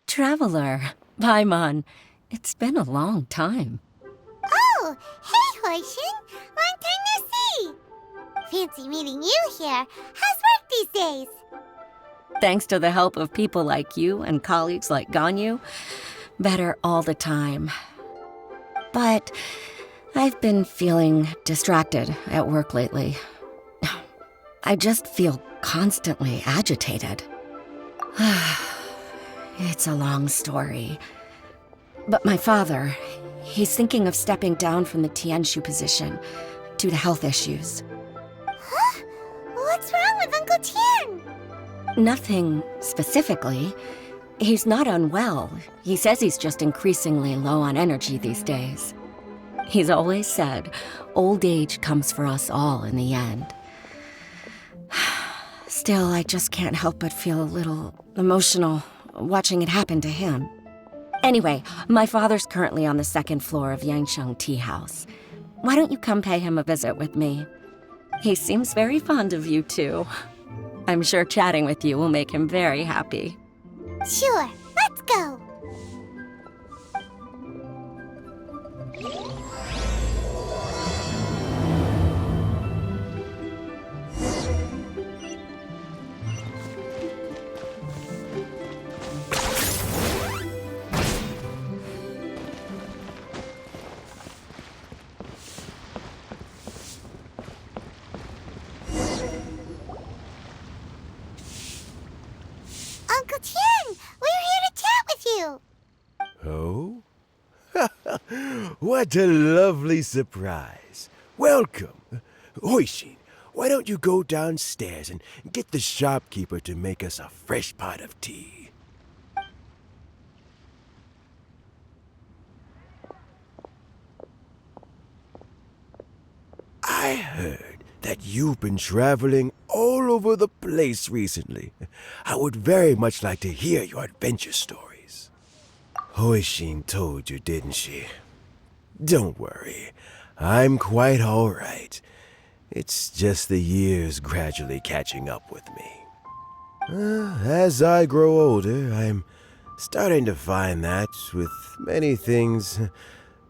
Traveler, Paimon, it's been a long time. Oh, hey, Hoishin! Long time no see! Fancy meeting you here. How's work these days? Thanks to the help of people like you and colleagues like Ganyu, better all the time. But I've been feeling distracted at work lately. I just feel constantly agitated. It's a long story. But my father, he's thinking of stepping down from the Tianshu position due to health issues. Huh? What's wrong with Uncle Tian? Nothing specifically. He's not unwell. He says he's just increasingly low on energy these days. He's always said, old age comes for us all in the end. Still, I just can't help but feel a little emotional watching it happen to him. Anyway, my father's currently on the second floor of Yangsheng Tea House. Why don't you come pay him a visit with me? He seems very fond of you, too. I'm sure chatting with you will make him very happy. Sure, let's go! Uncle Tian, we're here to chat with you. Oh? What a lovely surprise. Welcome. Hoishin, why don't you go downstairs and get the shopkeeper to make us a fresh pot of tea? I heard that you've been traveling all over the place recently. I would very much like to hear your adventure stories. Hoishin told you, didn't she? Don't worry, I'm quite all right. It's just the years gradually catching up with me. As I grow older, I'm starting to find that with many things,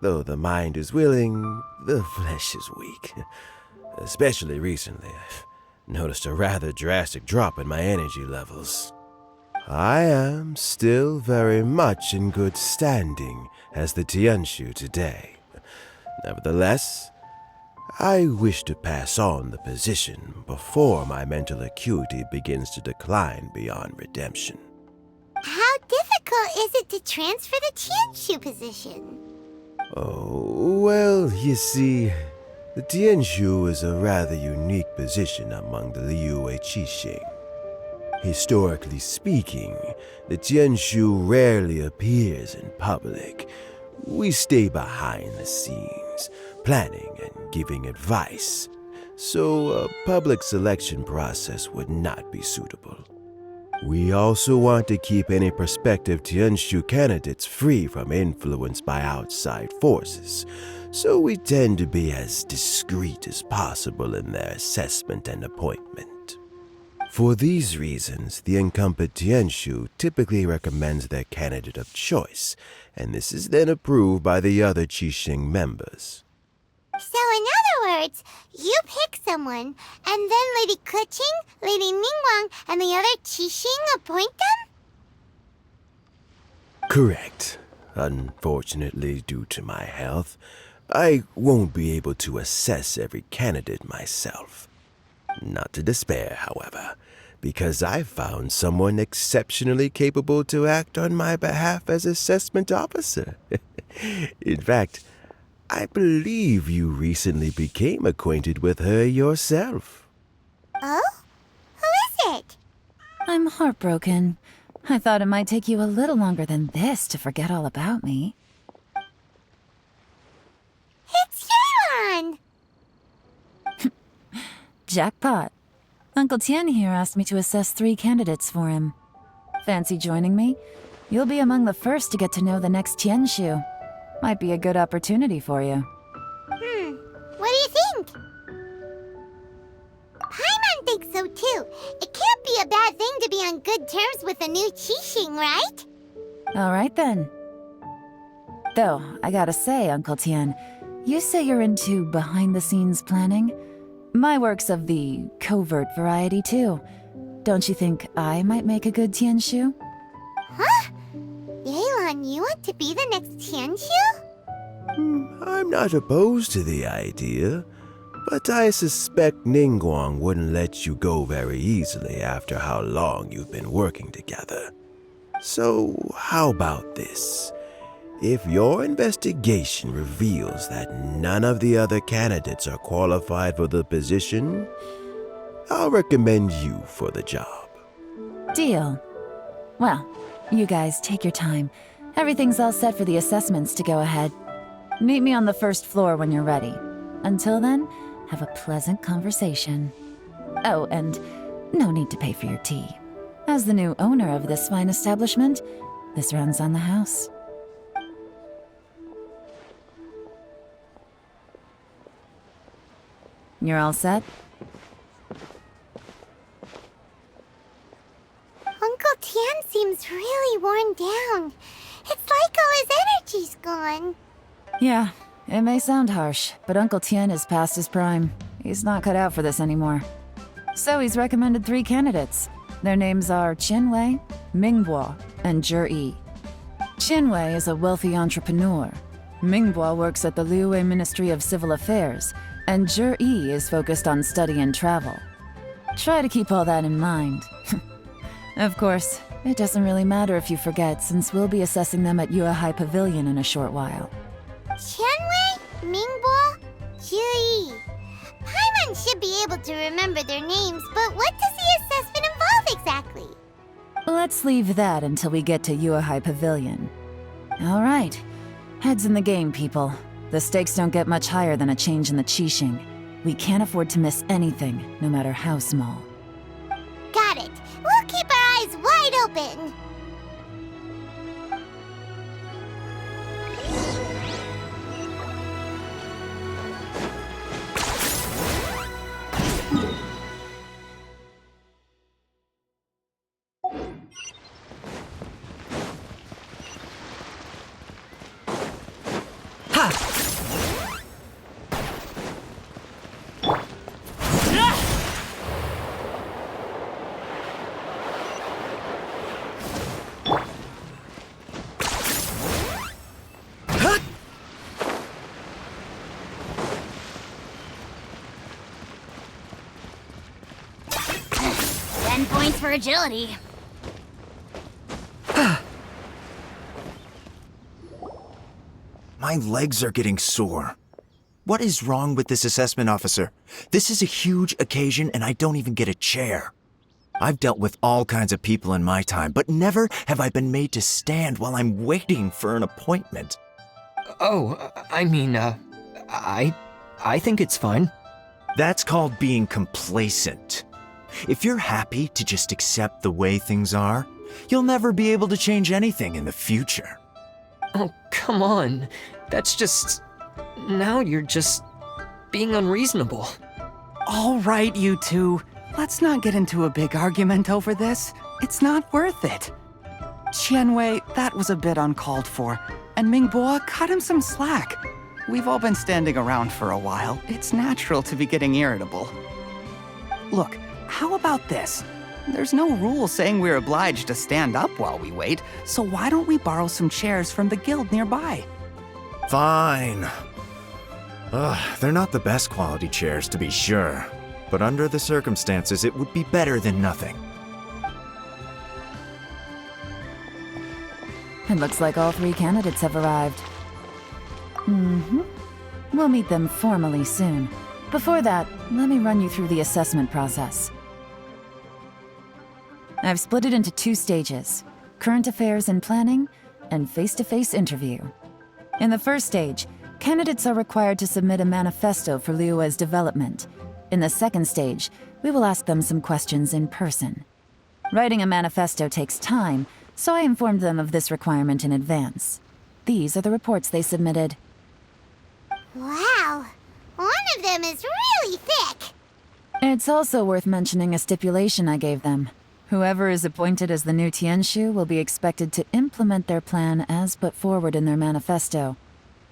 though the mind is willing, the flesh is weak. Especially recently, I've noticed a rather drastic drop in my energy levels. I am still very much in good standing as the Tianshu today. Nevertheless, I wish to pass on the position before my mental acuity begins to decline beyond redemption. How difficult is it to transfer the Tianshu position? Oh, well, you see, the Tianshu is a rather unique position among the Liyue Qixing. Historically speaking, the Tianshu rarely appears in public. We stay behind the scenes, planning and giving advice, so a public selection process would not be suitable. We also want to keep any prospective Tianshu candidates free from influence by outside forces, so we tend to be as discreet as possible in their assessment and appointment. For these reasons, the incumbent Tianshu typically recommends their candidate of choice, and this is then approved by the other Qixing members. So in other words, you pick someone, and then Lady Keqing, Lady Ningguang, and the other Qixing appoint them? Correct. Unfortunately, due to my health, I won't be able to assess every candidate myself. Not to despair, however, because I found someone exceptionally capable to act on my behalf as assessment officer. In fact, I believe you recently became acquainted with her yourself. Oh? Who is it? I'm heartbroken. I thought it might take you a little longer than this to forget all about me. It's Yelan! Jackpot. Uncle Tian here asked me to assess 3 candidates for him. Fancy joining me? You'll be among the first to get to know the next Tianshu. Might be a good opportunity for you. think so too. It can't be a bad thing to be on good terms with a new Qixing, right? All right then. Though, I gotta say, Uncle Tian, you say you're into behind-the-scenes planning? My work's of the covert variety too. Don't you think I might make a good Tianshu? Huh? Yelan, you want to be the next Tianshu? I'm not opposed to the idea, but I suspect Ningguang wouldn't let you go very easily after how long you've been working together. So, how about this? If your investigation reveals that none of the other candidates are qualified for the position, I'll recommend you for the job. Deal. Well, you guys take your time. Everything's all set for the assessments to go ahead. Meet me on the first floor when you're ready. Until then, have a pleasant conversation. Oh, and no need to pay for your tea. As the new owner of this fine establishment, this runs on the house. You're all set? Uncle Tian seems really worn down. It's like all his energy's gone. Yeah, it may sound harsh, but Uncle Tian is past his prime. He's not cut out for this anymore. So he's recommended 3 candidates. Their names are Qinwei, Mingbo, and Zhi. Qinwei is a wealthy entrepreneur. Mingbo works at the Liyue Ministry of Civil Affairs, and Zhi is focused on study and travel. Try to keep all that in mind. Of course, it doesn't really matter if you forget, since we'll be assessing them at Yuehai Pavilion in a short while. Qianwei, Mingbo, Zhi. Paimon should be able to remember their names, but what does the assessment involve exactly? Let's leave that until we get to Yuehai Pavilion. All right. Heads in the game, people. The stakes don't get much higher than a change in the Qixing. We can't afford to miss anything, no matter how small. Got it. We'll keep our eyes wide open. Points for agility. My legs are getting sore. What is wrong with this assessment officer? This is a huge occasion and I don't even get a chair. I've dealt with all kinds of people in my time, but never have I been made to stand while I'm waiting for an appointment. Oh, I mean, I think it's fine. That's called being complacent. If you're happy to just accept the way things are, you'll never be able to change anything in the future. Oh, come on. That's just... Now you're just being unreasonable. All right, you two. Let's not get into a big argument over this. It's not worth it. Qianwei, that was a bit uncalled for. And Mingbo, cut him some slack. We've all been standing around for a while. It's natural to be getting irritable. Look, how about this? There's no rule saying we're obliged to stand up while we wait, so why don't we borrow some chairs from the guild nearby? Fine. They're not the best quality chairs, to be sure. But under the circumstances, it would be better than nothing. It looks like all 3 candidates have arrived. We'll meet them formally soon. Before that, let me run you through the assessment process. I've split it into 2 stages: current affairs and planning, and face-to-face interview. In the first stage, candidates are required to submit a manifesto for Liyue's development. In the second stage, we will ask them some questions in person. Writing a manifesto takes time, so I informed them of this requirement in advance. These are the reports they submitted. Wow. One of them is really thick. It's also worth mentioning a stipulation I gave them. Whoever is appointed as the new Tianshu will be expected to implement their plan as put forward in their manifesto.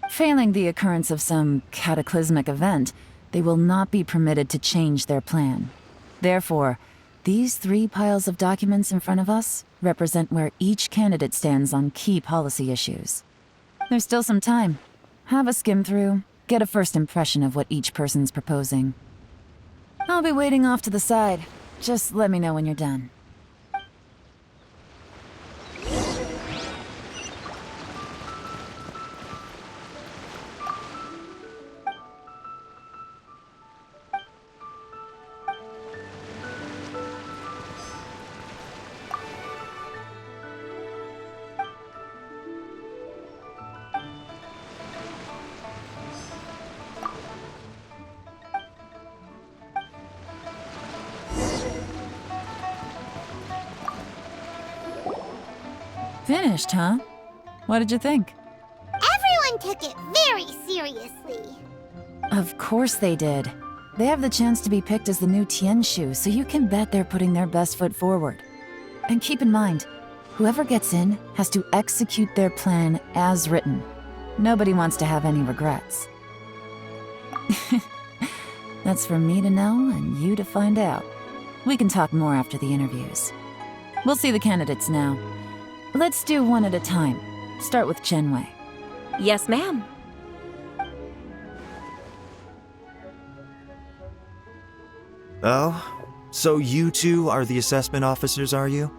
Failing the occurrence of some cataclysmic event, they will not be permitted to change their plan. Therefore, these 3 piles of documents in front of us represent where each candidate stands on key policy issues. There's still some time. Have a skim through, get a first impression of what each person's proposing. I'll be waiting off to the side. Just let me know when you're done. Finished, huh? What did you think? Everyone took it very seriously. Of course they did. They have the chance to be picked as the new Tianshu, so you can bet they're putting their best foot forward. And keep in mind, whoever gets in has to execute their plan as written. Nobody wants to have any regrets. That's for me to know and you to find out. We can talk more after the interviews. We'll see the candidates now. Let's do one at a time. Start with Chenwei. Yes, ma'am. Oh? So you two are the assessment officers, are you?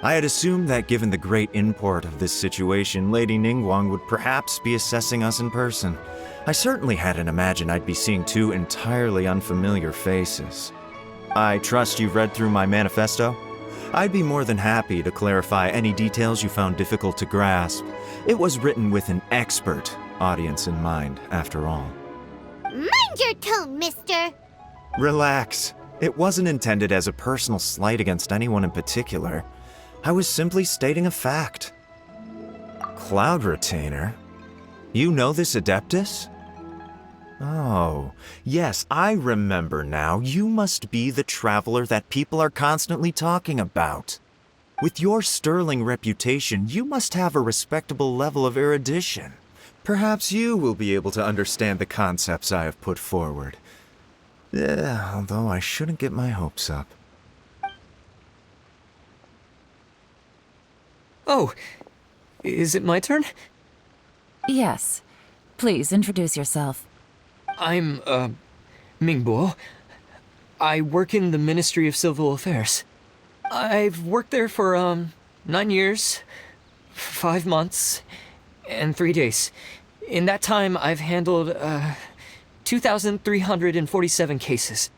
I had assumed that given the great import of this situation, Lady Ningguang would perhaps be assessing us in person. I certainly hadn't imagined I'd be seeing 2 entirely unfamiliar faces. I trust you've read through my manifesto? I'd be more than happy to clarify any details you found difficult to grasp. It was written with an expert audience in mind, after all. Mind your tone, mister. Relax. It wasn't intended as a personal slight against anyone in particular. I was simply stating a fact. Cloud Retainer? You know this Adeptus? Oh, yes, I remember now. You must be the traveler that people are constantly talking about. With your sterling reputation, you must have a respectable level of erudition. Perhaps you will be able to understand the concepts I have put forward. Yeah, although I shouldn't get my hopes up. Oh, is it my turn? Yes. Please introduce yourself. I'm, Mingbo. I work in the Ministry of Civil Affairs. I've worked there for, 9 years, 5 months, and 3 days. In that time, I've handled, 2,347 cases.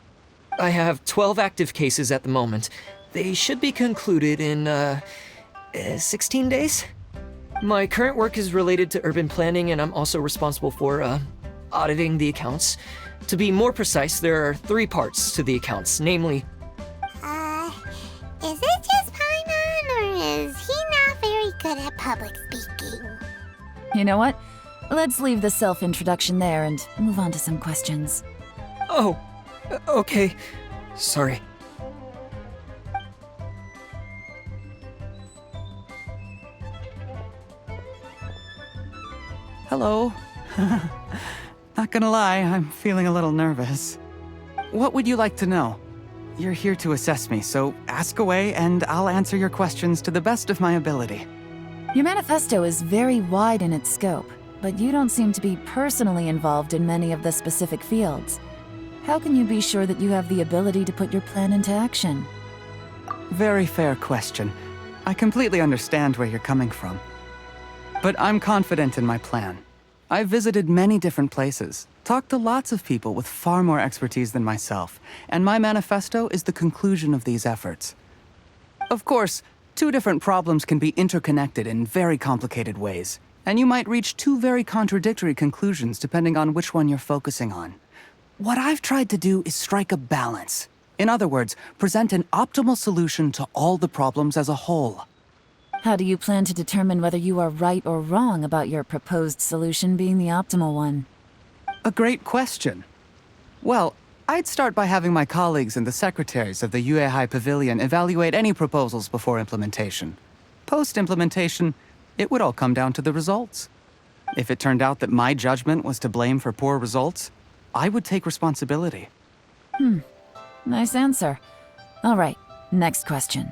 I have 12 active cases at the moment. They should be concluded in, 16 days? My current work is related to urban planning, and I'm also responsible for, auditing the accounts. To be more precise, there are 3 parts to the accounts, namely... Is it just Paimon, or is he not very good at public speaking? You know what? Let's leave the self-introduction there and move on to some questions. Oh, okay. Sorry. Hello. Not gonna lie, I'm feeling a little nervous. What would you like to know? You're here to assess me, so ask away and I'll answer your questions to the best of my ability. Your manifesto is very wide in its scope, but you don't seem to be personally involved in many of the specific fields. How can you be sure that you have the ability to put your plan into action? Very fair question. I completely understand where you're coming from. But I'm confident in my plan. I've visited many different places, talked to lots of people with far more expertise than myself, and my manifesto is the conclusion of these efforts. Of course, 2 different problems can be interconnected in very complicated ways, and you might reach 2 very contradictory conclusions depending on which one you're focusing on. What I've tried to do is strike a balance. In other words, present an optimal solution to all the problems as a whole. How do you plan to determine whether you are right or wrong about your proposed solution being the optimal one? A great question. Well, I'd start by having my colleagues and the secretaries of the Yuehai Pavilion evaluate any proposals before implementation. Post-implementation, it would all come down to the results. If it turned out that my judgment was to blame for poor results, I would take responsibility. Nice answer. All right, next question.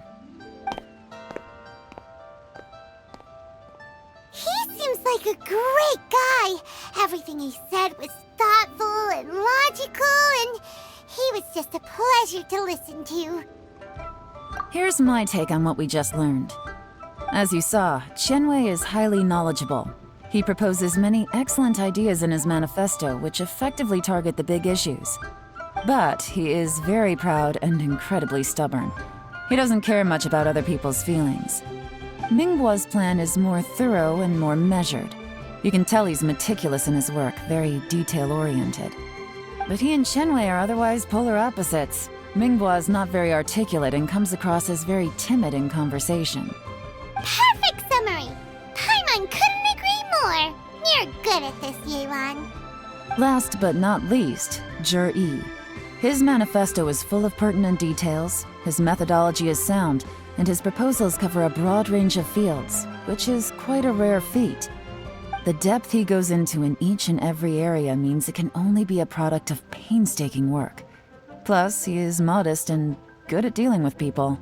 He seems like a great guy. Everything he said was thoughtful and logical, and he was just a pleasure to listen to. Here's my take on what we just learned. As you saw, Qianwei is highly knowledgeable. He proposes many excellent ideas in his manifesto which effectively target the big issues. But he is very proud and incredibly stubborn. He doesn't care much about other people's feelings. Mingbo's plan is more thorough and more measured. You can tell he's meticulous in his work, very detail-oriented. But he and Qianwei are otherwise polar opposites. Mingbo is not very articulate and comes across as very timid in conversation. Perfect summary! Paimon couldn't agree more. You're good at this, Yelan. Last but not least, Yi. His manifesto is full of pertinent details, his methodology is sound, and his proposals cover a broad range of fields, which is quite a rare feat. The depth he goes into in each and every area means it can only be a product of painstaking work. Plus, he is modest and good at dealing with people.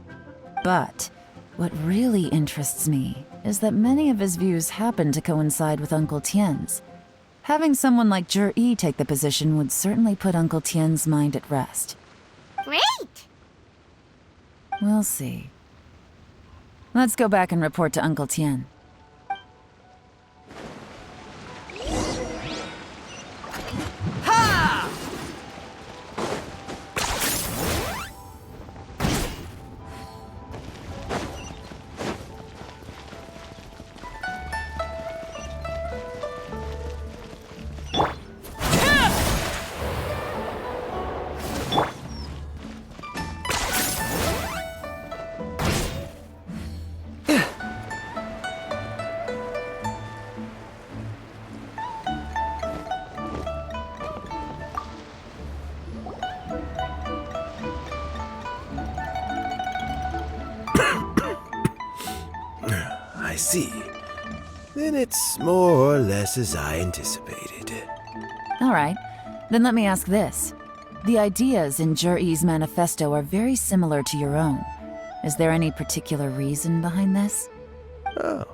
But what really interests me is that many of his views happen to coincide with Uncle Tien's. Having someone like Yi take the position would certainly put Uncle Tien's mind at rest. Great! We'll see. Let's go back and report to Uncle Tien. I see. Then it's more or less as I anticipated. All right, then let me ask this. The ideas in Yi's manifesto are very similar to your own. Is there any particular reason behind this? Oh,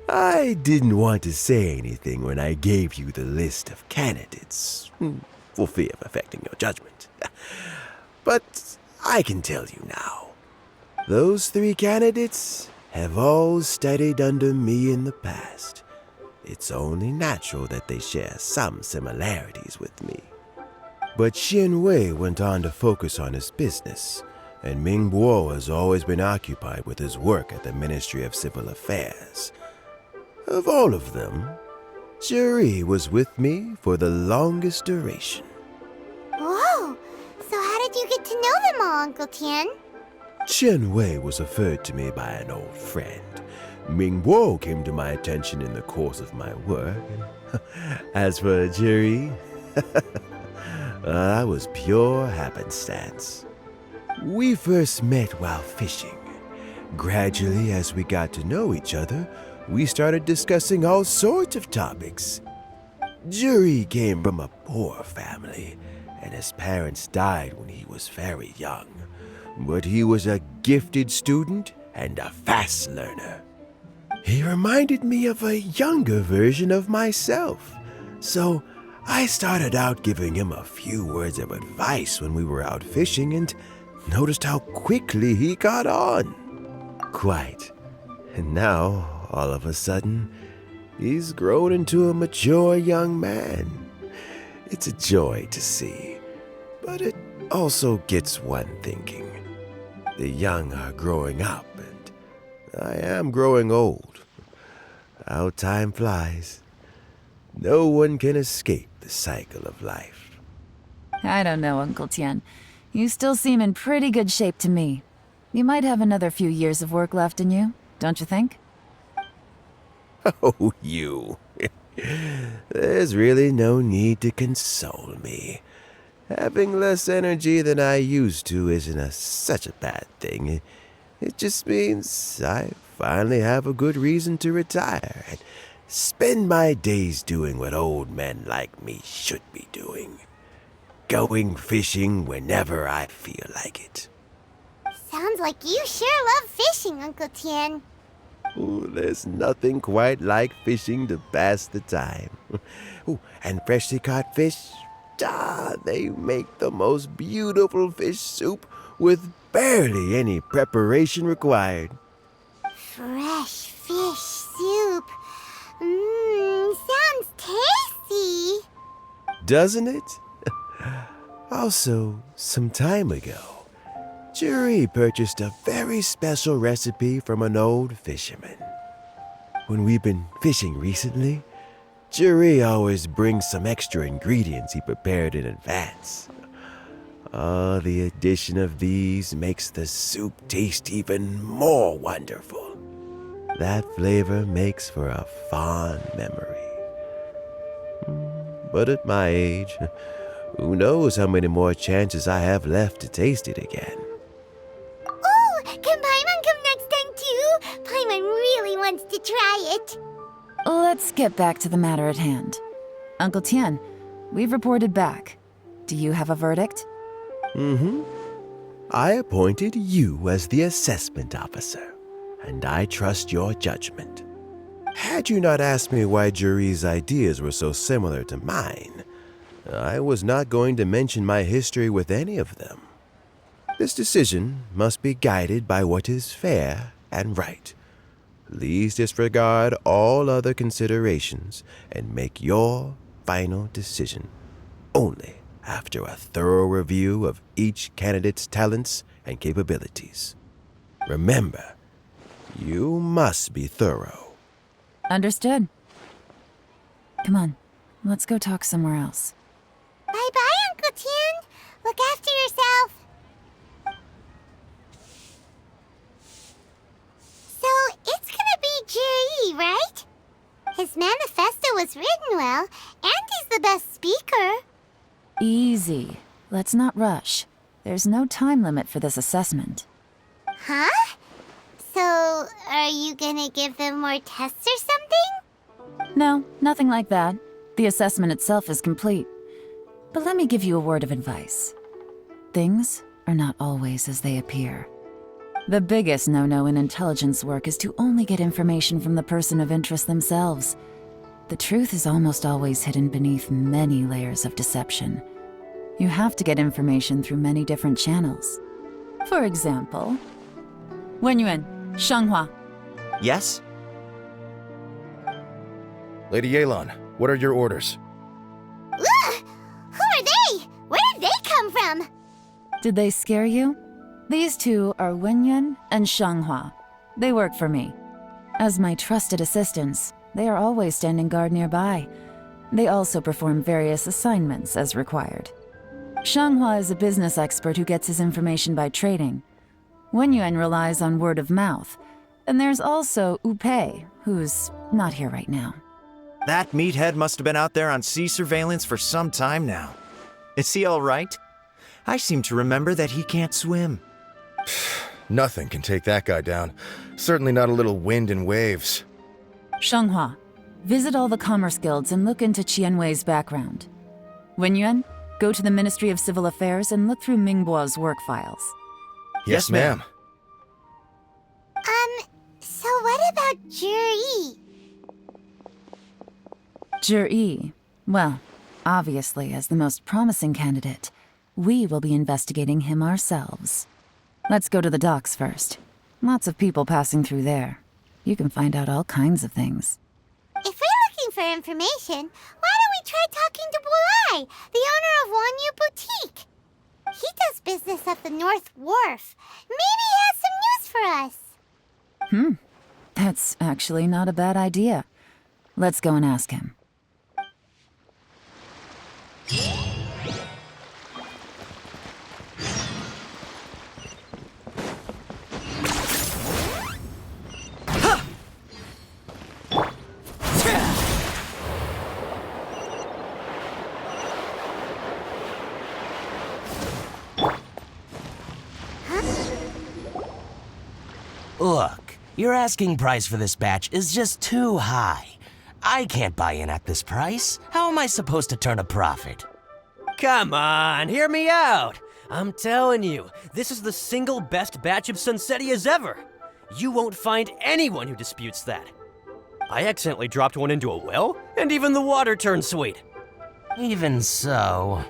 I didn't want to say anything when I gave you the list of candidates, for fear of affecting your judgment. But I can tell you now. Those 3 candidates have all studied under me in the past. It's only natural that they share some similarities with me. But Qianwei went on to focus on his business, and Mingbo has always been occupied with his work at the Ministry of Civil Affairs. Of all of them, Yi was with me for the longest duration. Whoa! So how did you get to know them all, Uncle Tien? Qianwei was referred to me by an old friend. Mingbo came to my attention in the course of my work. As for Yi, that was pure happenstance. We first met while fishing. Gradually, as we got to know each other, we started discussing all sorts of topics. Yi came from a poor family, and his parents died when he was very young. But he was a gifted student and a fast learner. He reminded me of a younger version of myself, so I started out giving him a few words of advice when we were out fishing and noticed how quickly he got on. Quite. And now, all of a sudden, he's grown into a mature young man. It's a joy to see, but it also gets one thinking. The young are growing up, and I am growing old. How time flies. No one can escape the cycle of life. I don't know, Uncle Tien. You still seem in pretty good shape to me. You might have another few years of work left in you, don't you think? Oh, you. There's really no need to console me. Having less energy than I used to isn't such a bad thing. It just means I finally have a good reason to retire and spend my days doing what old men like me should be doing. Going fishing whenever I feel like it. Sounds like you sure love fishing, Uncle Tien. Ooh, there's nothing quite like fishing to pass the time. Ooh, and freshly caught fish, they make the most beautiful fish soup with barely any preparation required. Fresh fish soup. Sounds tasty. Doesn't it? Also, some time ago, Jerry purchased a very special recipe from an old fisherman. When we've been fishing recently, Jerry always brings some extra ingredients he prepared in advance. The addition of these makes the soup taste even more wonderful. That flavor makes for a fond memory. But at my age, who knows how many more chances I have left to taste it again. Oh, can Paimon come next time too? Paimon really wants to try it. Let's get back to the matter at hand. Uncle Tien, we've reported back. Do you have a verdict? I appointed you as the assessment officer, and I trust your judgment. Had you not asked me why Juri's ideas were so similar to mine, I was not going to mention my history with any of them. This decision must be guided by what is fair and right. Please disregard all other considerations and make your final decision only after a thorough review of each candidate's talents and capabilities. Remember, you must be thorough. Understood. Come on, let's go talk somewhere else. Bye-bye, Uncle Tien. Look after yourself. So, it's gonna be Jiri, right? His manifesto was written well, and he's the best speaker. Easy. Let's not rush. There's no time limit for this assessment. Huh? So, are you gonna give them more tests or something? No, nothing like that. The assessment itself is complete. But let me give you a word of advice. Things are not always as they appear. The biggest no-no in intelligence work is to only get information from the person of interest themselves. The truth is almost always hidden beneath many layers of deception. You have to get information through many different channels. For example, Wenyuan, Shanghua. Yes? Lady Yelan, what are your orders? Ugh! Who are they? Where did they come from? Did they scare you? These two are Wenyuan and Shanghua. They work for me. As my trusted assistants, they are always standing guard nearby. They also perform various assignments as required. Shanghua is a business expert who gets his information by trading. Wenyuan relies on word of mouth. And there's also Upei, who's not here right now. That meathead must have been out there on sea surveillance for some time now. Is he all right? I seem to remember that he can't swim. Nothing can take that guy down. Certainly not a little wind and waves. Shanghua, visit all the commerce guilds and look into Qianwei's background. Wenyuan, go to the Ministry of Civil Affairs and look through Mingbo's work files. Yes, ma'am. So what about Jiri? Jiri, well, obviously as the most promising candidate, we will be investigating him ourselves. Let's go to the docks first. Lots of people passing through there. You can find out all kinds of things. If we're looking for information, why don't we try talking to Bulai, the owner of Wanyu Boutique? He does business at the North Wharf. Maybe he has some news for us. That's actually not a bad idea. Let's go and ask him. Look, your asking price for this batch is just too high. I can't buy in at this price. How am I supposed to turn a profit? Come on, hear me out. I'm telling you, this is the single best batch of Sunsettias ever. You won't find anyone who disputes that. I accidentally dropped one into a well, and even the water turned sweet. Even so...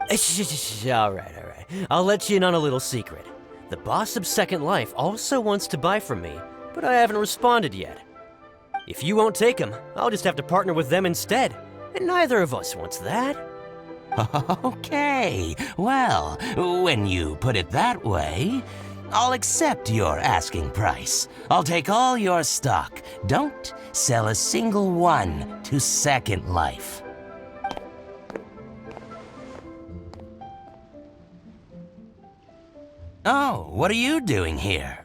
All right. I'll let you in on a little secret. The boss of Second Life also wants to buy from me, but I haven't responded yet. If you won't take him, I'll just have to partner with them instead, and neither of us wants that. Okay, well, when you put it that way, I'll accept your asking price. I'll take all your stock. Don't sell a single one to Second Life. Oh, what are you doing here?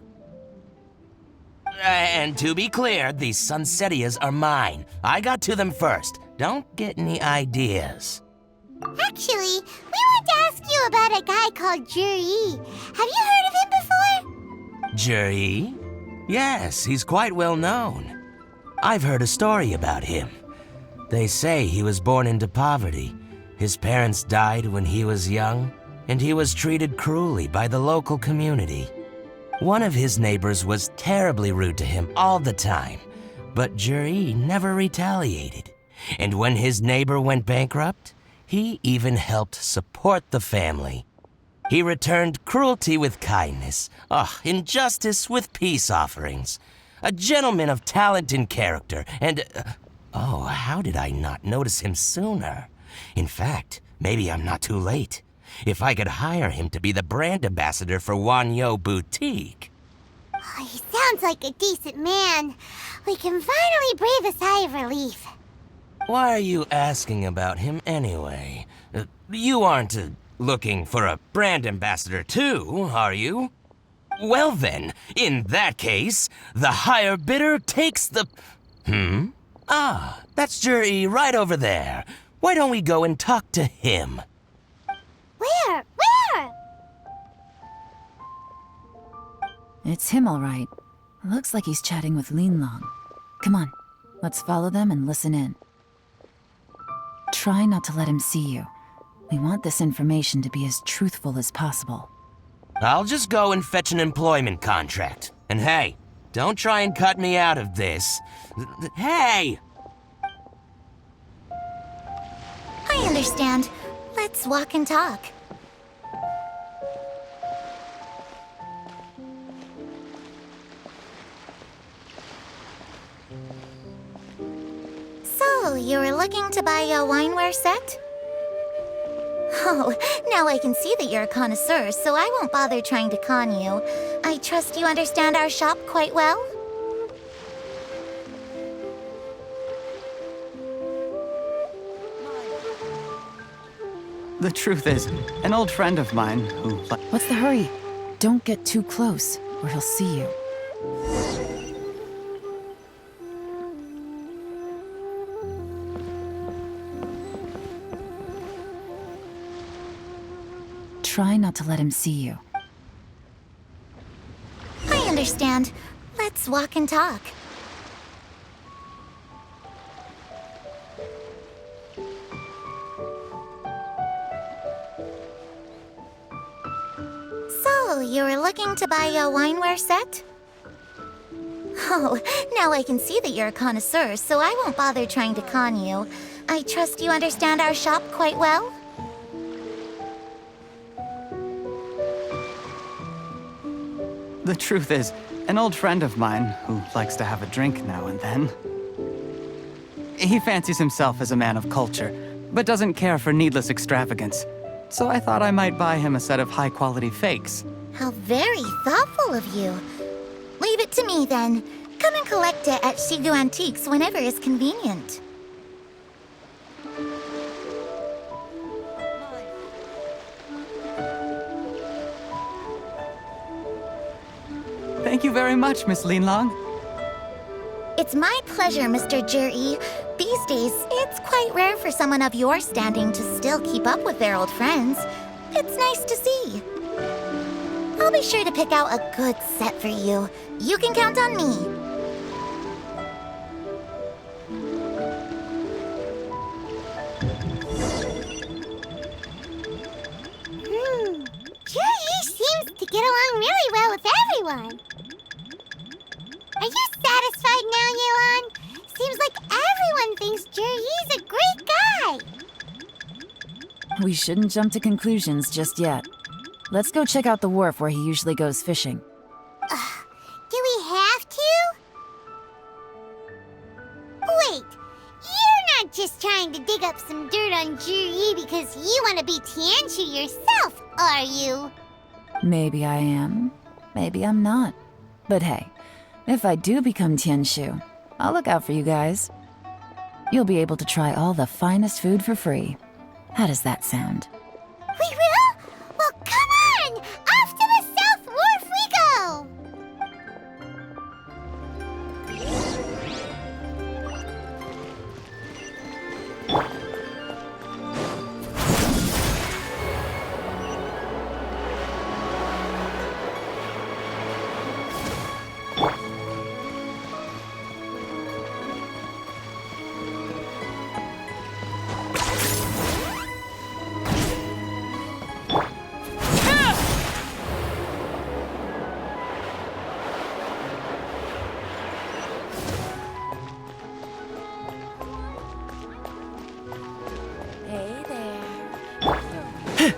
And to be clear, these Sunsettias are mine. I got to them first. Don't get any ideas. Actually, we want to ask you about a guy called Juri. Have you heard of him before? Juri? Yes, he's quite well known. I've heard a story about him. They say he was born into poverty. His parents died when he was young, and he was treated cruelly by the local community. One of his neighbors was terribly rude to him all the time, but Juri never retaliated. And when his neighbor went bankrupt, he even helped support the family. He returned cruelty with kindness, injustice with peace offerings. A gentleman of talent and character, and... how did I not notice him sooner? In fact, maybe I'm not too late. If I could hire him to be the brand ambassador for Wanyo Boutique. Oh, he sounds like a decent man. We can finally breathe a sigh of relief. Why are you asking about him anyway? You aren't looking for a brand ambassador too, are you? Well then, in that case, the higher bidder takes the... that's Juri right over there. Why don't we go and talk to him? Where? It's him, all right. Looks like he's chatting with Yelan. Come on, let's follow them and listen in. Try not to let him see you. We want this information to be as truthful as possible. I'll just go and fetch an employment contract. And hey, don't try and cut me out of this. Hey! I understand. Let's walk and talk. So, you were looking to buy a wineware set? Oh, now I can see that you're a connoisseur, so I won't bother trying to con you. I trust you understand our shop quite well? The truth is, an old friend of mine who... What's the hurry? Don't get too close, or he'll see you. Try not to let him see you. I understand. Let's walk and talk. So, you were looking to buy a wineware set? Oh, now I can see that you're a connoisseur, so I won't bother trying to con you. I trust you understand our shop quite well? The truth is, an old friend of mine who likes to have a drink now and then. He fancies himself as a man of culture, but doesn't care for needless extravagance. So I thought I might buy him a set of high-quality fakes. How very thoughtful of you. Leave it to me, then. Come and collect it at Shigu Antiques whenever is convenient. Thank you very much, Miss Yelan. It's my pleasure, Mr. Juri. These days, it's quite rare for someone of your standing to still keep up with their old friends. It's nice to see. I'll be sure to pick out a good set for you. You can count on me. Jerry seems to get along really well with everyone. Are you satisfied now, Yelan? Seems like everyone thinks Jerry's a great guy. We shouldn't jump to conclusions just yet. Let's go check out the wharf where he usually goes fishing. Do we have to? Wait, you're not just trying to dig up some dirt on Juri because you want to be Tianshu yourself, are you? Maybe I am. Maybe I'm not. But hey, if I do become Tianshu, I'll look out for you guys. You'll be able to try all the finest food for free. How does that sound? We will? Well, come on! Off to the South Wharf we go! Hey there.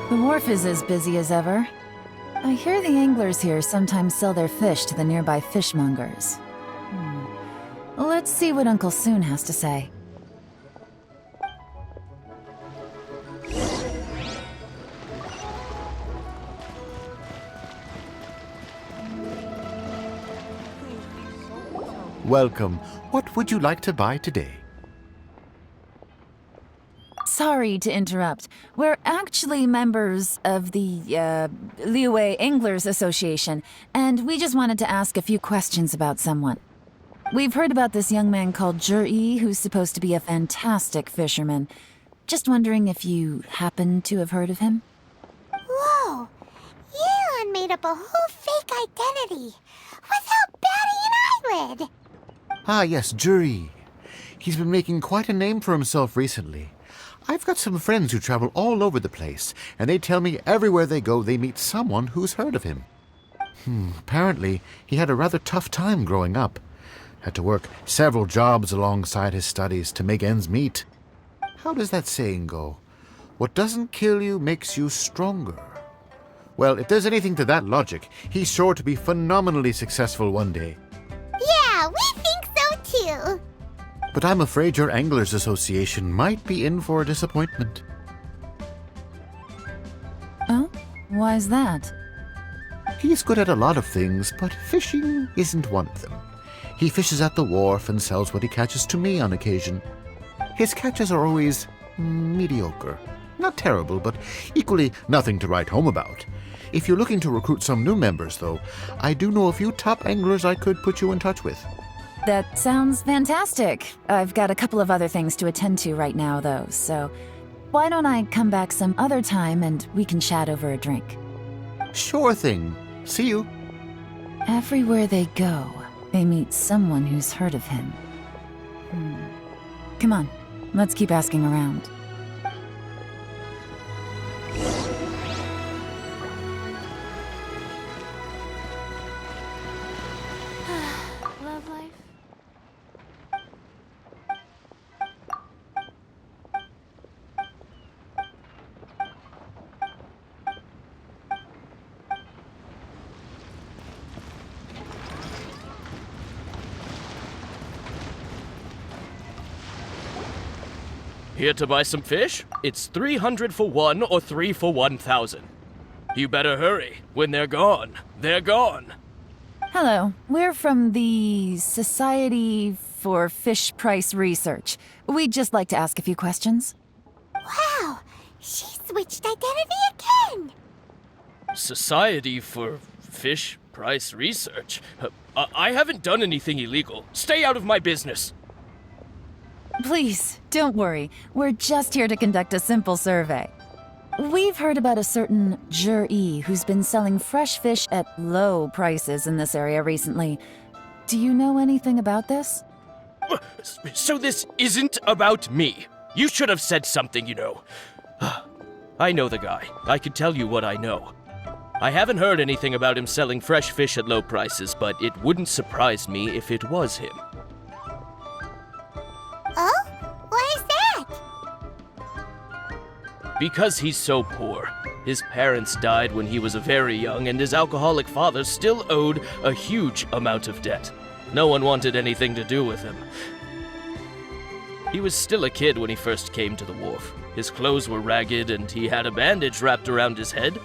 The wharf is as busy as ever. I hear the anglers here sometimes sell their fish to the nearby fishmongers. Let's see what Uncle Soon has to say. Welcome. What would you like to buy today? Sorry to interrupt. We're actually members of the, Liyue Anglers Association, and we just wanted to ask a few questions about someone. We've heard about this young man called Juri, who's supposed to be a fantastic fisherman. Just wondering if you happen to have heard of him? Whoa! Yelan made up a whole fake identity without batting an eyelid! Ah, yes, Juri. He's been making quite a name for himself recently. I've got some friends who travel all over the place, and they tell me everywhere they go they meet someone who's heard of him. Apparently, he had a rather tough time growing up. Had to work several jobs alongside his studies to make ends meet. How does that saying go? What doesn't kill you makes you stronger. Well, if there's anything to that logic, he's sure to be phenomenally successful one day. Yeah, we think so too! But I'm afraid your Anglers Association might be in for a disappointment. Oh? Why's that? He's good at a lot of things, but fishing isn't one of them. He fishes at the wharf and sells what he catches to me on occasion. His catches are always mediocre. Not terrible, but equally nothing to write home about. If you're looking to recruit some new members, though, I do know a few top anglers I could put you in touch with. That sounds fantastic. I've got a couple of other things to attend to right now, though, so why don't I come back some other time and we can chat over a drink? Sure thing. See you. Everywhere they go, they meet someone who's heard of him. Come on, let's keep asking around. Love life. Here to buy some fish? It's 300 for one or 3 for 1,000. You better hurry. When they're gone, they're gone. Hello, we're from the Society for Fish Price Research. We'd just like to ask a few questions. Wow, she switched identity again! Society for Fish Price Research? I haven't done anything illegal. Stay out of my business. Please, don't worry. We're just here to conduct a simple survey. We've heard about a certain Jur-E who's been selling fresh fish at low prices in this area recently. Do you know anything about this? So this isn't about me. You should have said something, you know. I know the guy. I can tell you what I know. I haven't heard anything about him selling fresh fish at low prices, but it wouldn't surprise me if it was him. Oh? Why is that? Because he's so poor. His parents died when he was very young, and his alcoholic father still owed a huge amount of debt. No one wanted anything to do with him. He was still a kid when he first came to the wharf. His clothes were ragged, and he had a bandage wrapped around his head.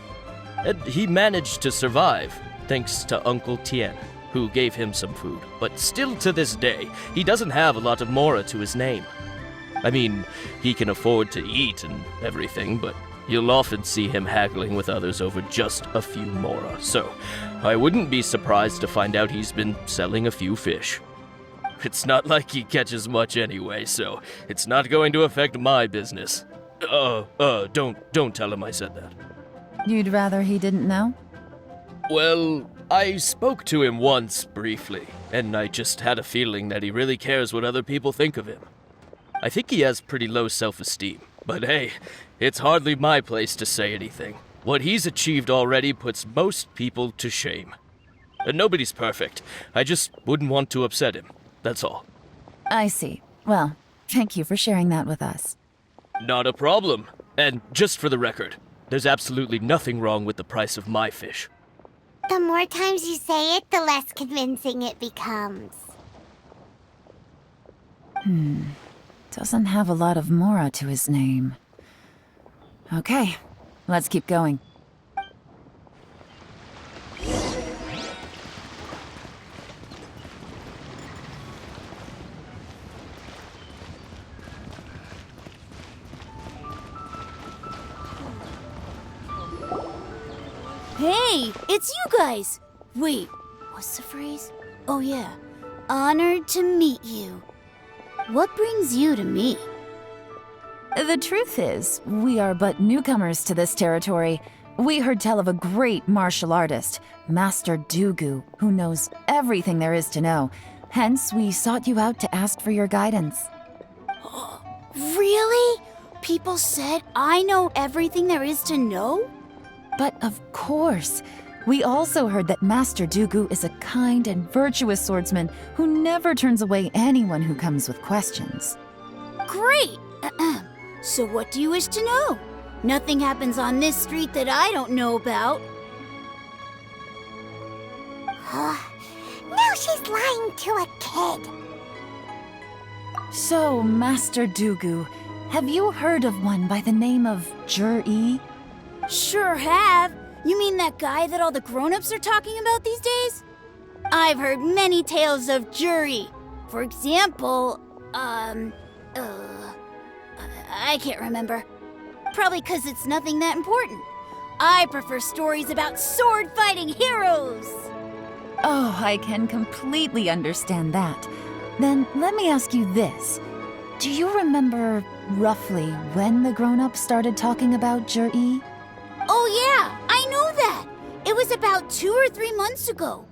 And he managed to survive, thanks to Uncle Tien, who gave him some food. But still to this day, he doesn't have a lot of mora to his name. I mean, he can afford to eat and everything, but you'll often see him haggling with others over just a few mora. So, I wouldn't be surprised to find out he's been selling a few fish. It's not like he catches much anyway, so it's not going to affect my business. Don't tell him I said that. You'd rather he didn't know? Well, I spoke to him once briefly, and I just had a feeling that he really cares what other people think of him. I think he has pretty low self-esteem, but hey, it's hardly my place to say anything. What he's achieved already puts most people to shame. And nobody's perfect. I just wouldn't want to upset him, that's all. I see. Well, thank you for sharing that with us. Not a problem. And just for the record, there's absolutely nothing wrong with the price of my fish. The more times you say it, the less convincing it becomes. Doesn't have a lot of mora to his name. Okay, let's keep going. Hey, it's you guys! Wait, what's the phrase? Oh yeah, honored to meet you. What brings you to me? The truth is, we are but newcomers to this territory. We heard tell of a great martial artist, Master Dugu, who knows everything there is to know. Hence, we sought you out to ask for your guidance. Really? People said I know everything there is to know? But of course, we also heard that Master Dugu is a kind and virtuous swordsman who never turns away anyone who comes with questions. Great! So what do you wish to know? Nothing happens on this street that I don't know about. Now she's lying to a kid. So, Master Dugu, have you heard of one by the name of Jur-E? Sure have. You mean that guy that all the grown-ups are talking about these days? I've heard many tales of Jur-E. For example, I can't remember. Probably because it's nothing that important. I prefer stories about sword-fighting heroes. Oh, I can completely understand that. Then let me ask you this. Do you remember roughly when the grown-ups started talking about Jur-E? Oh yeah, I know that. It was about 2 or 3 months ago.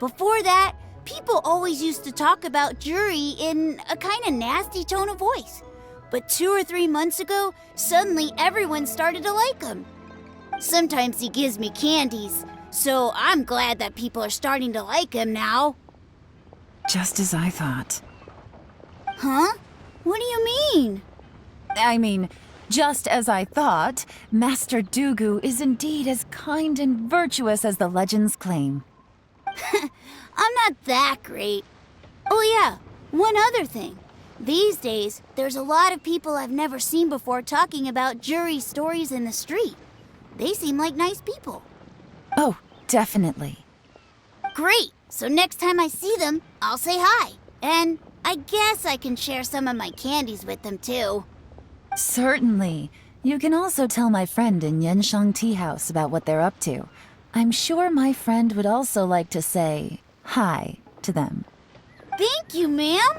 Before that, people always used to talk about Jur-E in a kind of nasty tone of voice. But 2 or 3 months ago, suddenly everyone started to like him. Sometimes he gives me candies, so I'm glad that people are starting to like him now. Just as I thought. Huh? What do you mean? I mean, just as I thought, Master Dugu is indeed as kind and virtuous as the legends claim. I'm not that great. Oh yeah, one other thing. These days, there's a lot of people I've never seen before talking about Jur-E stories in the street. They seem like nice people. Oh, definitely. Great! So next time I see them, I'll say hi. And I guess I can share some of my candies with them too. Certainly. You can also tell my friend in Yenshan Tea House about what they're up to. I'm sure my friend would also like to say hi to them. Thank you, ma'am.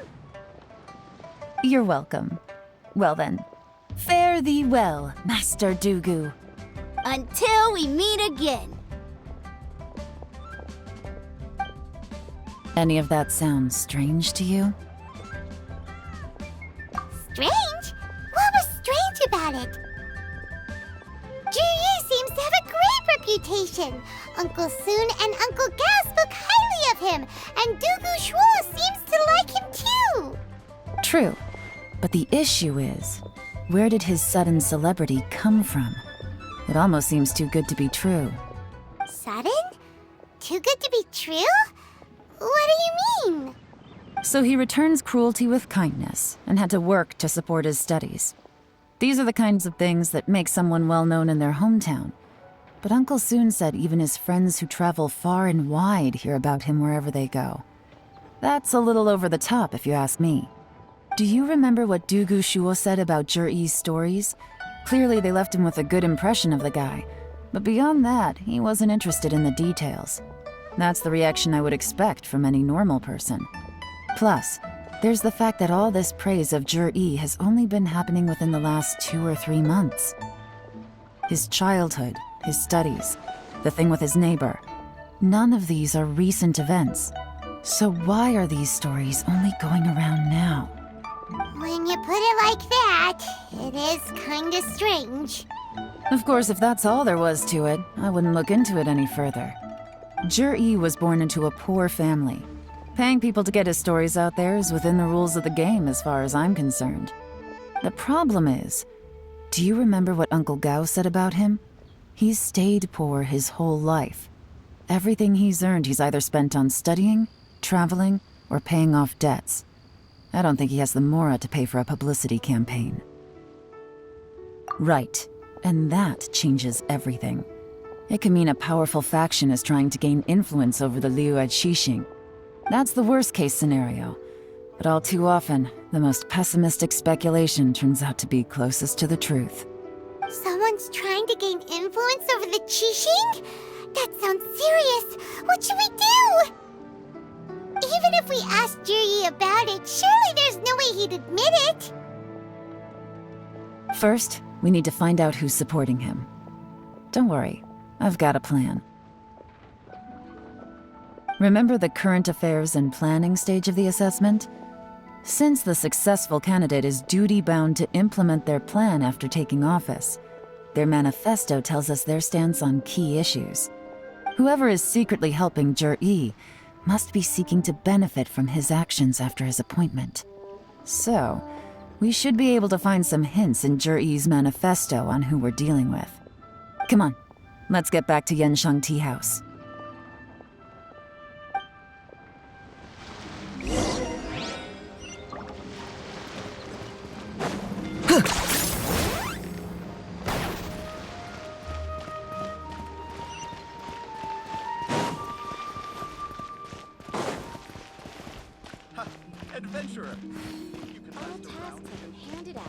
You're welcome. Well then, fare thee well, Master Dugu. Until we meet again. Any of that sound strange to you? Strange? What was strange about it? Juyi seems to have a great reputation. Uncle Soon and Uncle Gao spoke highly of him, and Dugu Shuo seems to like him too. True. But the issue is, where did his sudden celebrity come from? It almost seems too good to be true. Sudden? Too good to be true? What do you mean? So he returns cruelty with kindness and had to work to support his studies. These are the kinds of things that make someone well known in their hometown. But Uncle Soon said even his friends who travel far and wide hear about him wherever they go. That's a little over the top, if you ask me. Do you remember what Dugu Shuo said about Zhiyi's stories? Clearly they left him with a good impression of the guy. But beyond that, he wasn't interested in the details. That's the reaction I would expect from any normal person. Plus, there's the fact that all this praise of Zhiyi has only been happening within the last 2 or 3 months. His childhood, his studies, the thing with his neighbor. None of these are recent events. So why are these stories only going around now? When you put it like that, it is kinda strange. Of course, if that's all there was to it, I wouldn't look into it any further. Zhiyi was born into a poor family. Paying people to get his stories out there is within the rules of the game as far as I'm concerned. The problem is, do you remember what Uncle Gao said about him? He's stayed poor his whole life. Everything he's earned he's either spent on studying, traveling, or paying off debts. I don't think he has the mora to pay for a publicity campaign. Right, and that changes everything. It can mean a powerful faction is trying to gain influence over the Liu at Xixing. That's the worst-case scenario. But all too often, the most pessimistic speculation turns out to be closest to the truth. Someone's trying to gain influence over the Qixing? That sounds serious. What should we do? Even if we asked Juyi about it, surely there's no way he'd admit it. First, we need to find out who's supporting him. Don't worry, I've got a plan. Remember the current affairs and planning stage of the assessment? Since the successful candidate is duty-bound to implement their plan after taking office, their manifesto tells us their stance on key issues. Whoever is secretly helping Zhiyi must be seeking to benefit from his actions after his appointment. So, we should be able to find some hints in Zhiyi's manifesto on who we're dealing with. Come on, let's get back to Yenshang Tea House. Adventurer! All tasks have been handed out.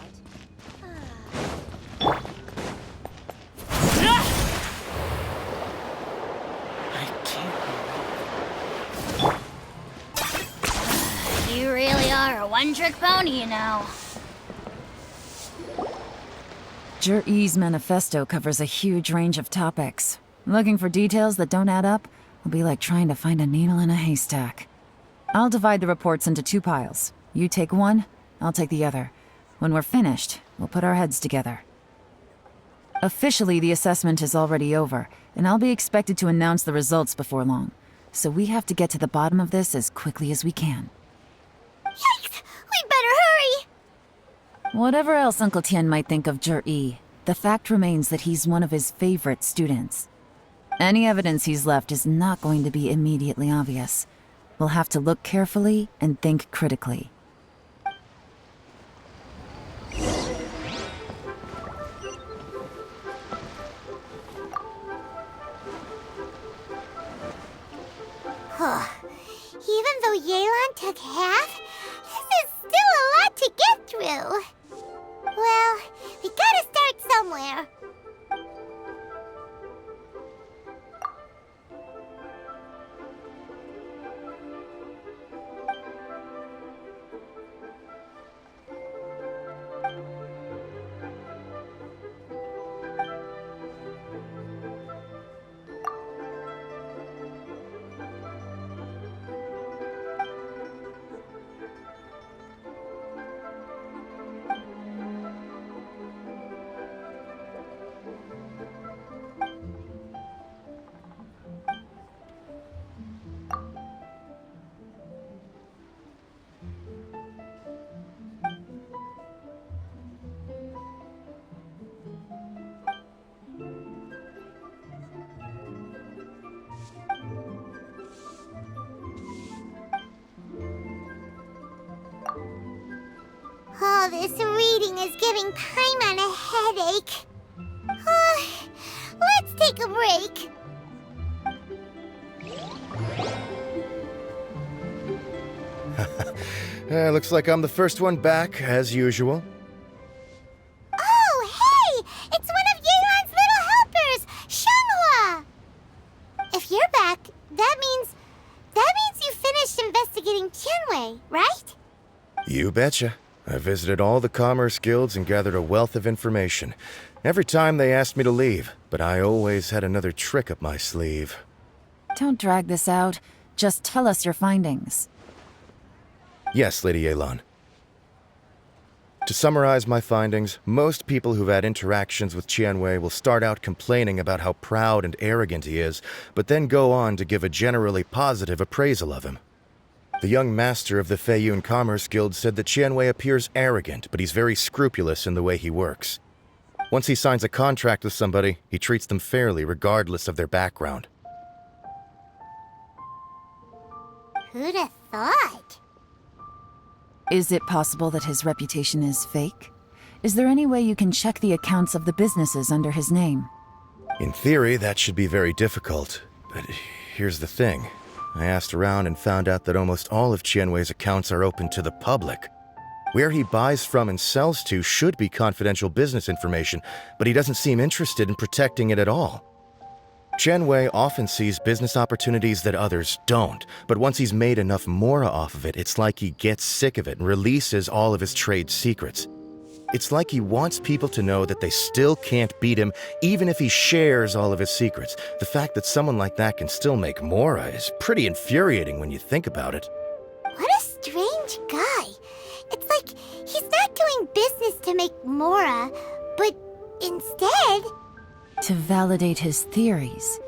You really are a one-trick pony, you know. Zhiyi's manifesto covers a huge range of topics. Looking for details that don't add up will be like trying to find a needle in a haystack. I'll divide the reports into 2 piles. You take one, I'll take the other. When we're finished, we'll put our heads together. Officially, the assessment is already over, and I'll be expected to announce the results before long. So we have to get to the bottom of this as quickly as we can. Yikes! We'd better hurry! Whatever else Uncle Tian might think of Zhiyi, the fact remains that he's one of his favorite students. Any evidence he's left is not going to be immediately obvious. We'll have to look carefully and think critically. Even though Yelan took half, this is still a lot to get through. Well, we gotta start somewhere. this reading is giving Paimon a headache. Let's take a break. Looks like I'm the first one back, as usual. Oh, hey! It's one of Yelan's little helpers, Shanghua! If you're back, that means you finished investigating Tianwei, right? You betcha. I visited all the commerce guilds and gathered a wealth of information. Every time they asked me to leave, but I always had another trick up my sleeve. Don't drag this out. Just tell us your findings. Yes, Lady Yelan. To summarize my findings, most people who've had interactions with Tianwei will start out complaining about how proud and arrogant he is, but then go on to give a generally positive appraisal of him. The young master of the Feiyun Commerce Guild said that Tianwei appears arrogant, but he's very scrupulous in the way he works. Once he signs a contract with somebody, he treats them fairly regardless of their background. Who'd have thought? Is it possible that his reputation is fake? Is there any way you can check the accounts of the businesses under his name? In theory, that should be very difficult. But here's the thing. I asked around and found out that almost all of Tianwei's accounts are open to the public. Where he buys from and sells to should be confidential business information, but he doesn't seem interested in protecting it at all. Tianwei often sees business opportunities that others don't, but once he's made enough mora off of it, it's like he gets sick of it and releases all of his trade secrets. It's like he wants people to know that they still can't beat him, even if he shares all of his secrets. The fact that someone like that can still make mora is pretty infuriating when you think about it. What a strange guy. It's like he's not doing business to make mora, but instead... To validate his theories.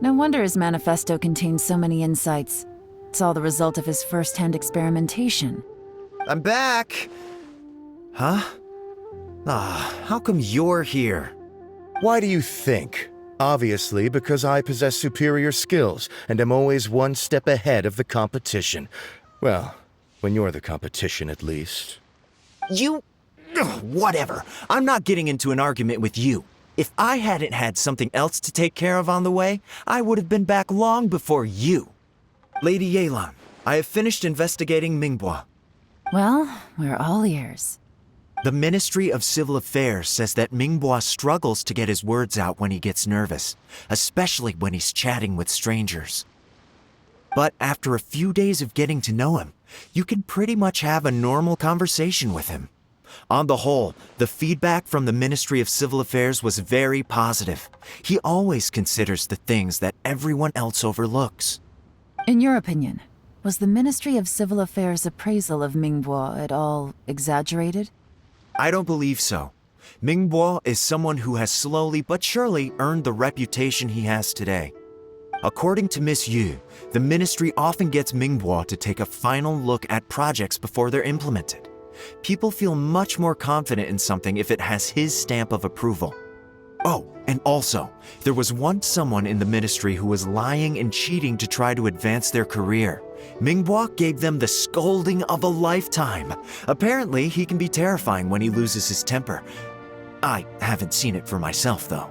No wonder his manifesto contains so many insights. It's all the result of his first-hand experimentation. I'm back! Huh? How come you're here? Why do you think? Obviously, because I possess superior skills and am always one step ahead of the competition. Well, when you're the competition, at least. You... Whatever. I'm not getting into an argument with you. If I hadn't had something else to take care of on the way, I would have been back long before you. Lady Yelan, I have finished investigating Mingbois. Well, we're all ears. The Ministry of Civil Affairs says that Mingbois struggles to get his words out when he gets nervous, especially when he's chatting with strangers. But after a few days of getting to know him, you can pretty much have a normal conversation with him. On the whole, the feedback from the Ministry of Civil Affairs was very positive. He always considers the things that everyone else overlooks. In your opinion, was the Ministry of Civil Affairs' appraisal of Mingbois at all exaggerated? I don't believe so. Mingbois is someone who has slowly but surely earned the reputation he has today. According to Miss Yu, the ministry often gets Mingbois to take a final look at projects before they're implemented. People feel much more confident in something if it has his stamp of approval. Oh, and also, there was once someone in the ministry who was lying and cheating to try to advance their career. Mingbois gave them the scolding of a lifetime. Apparently, he can be terrifying when he loses his temper. I haven't seen it for myself, though.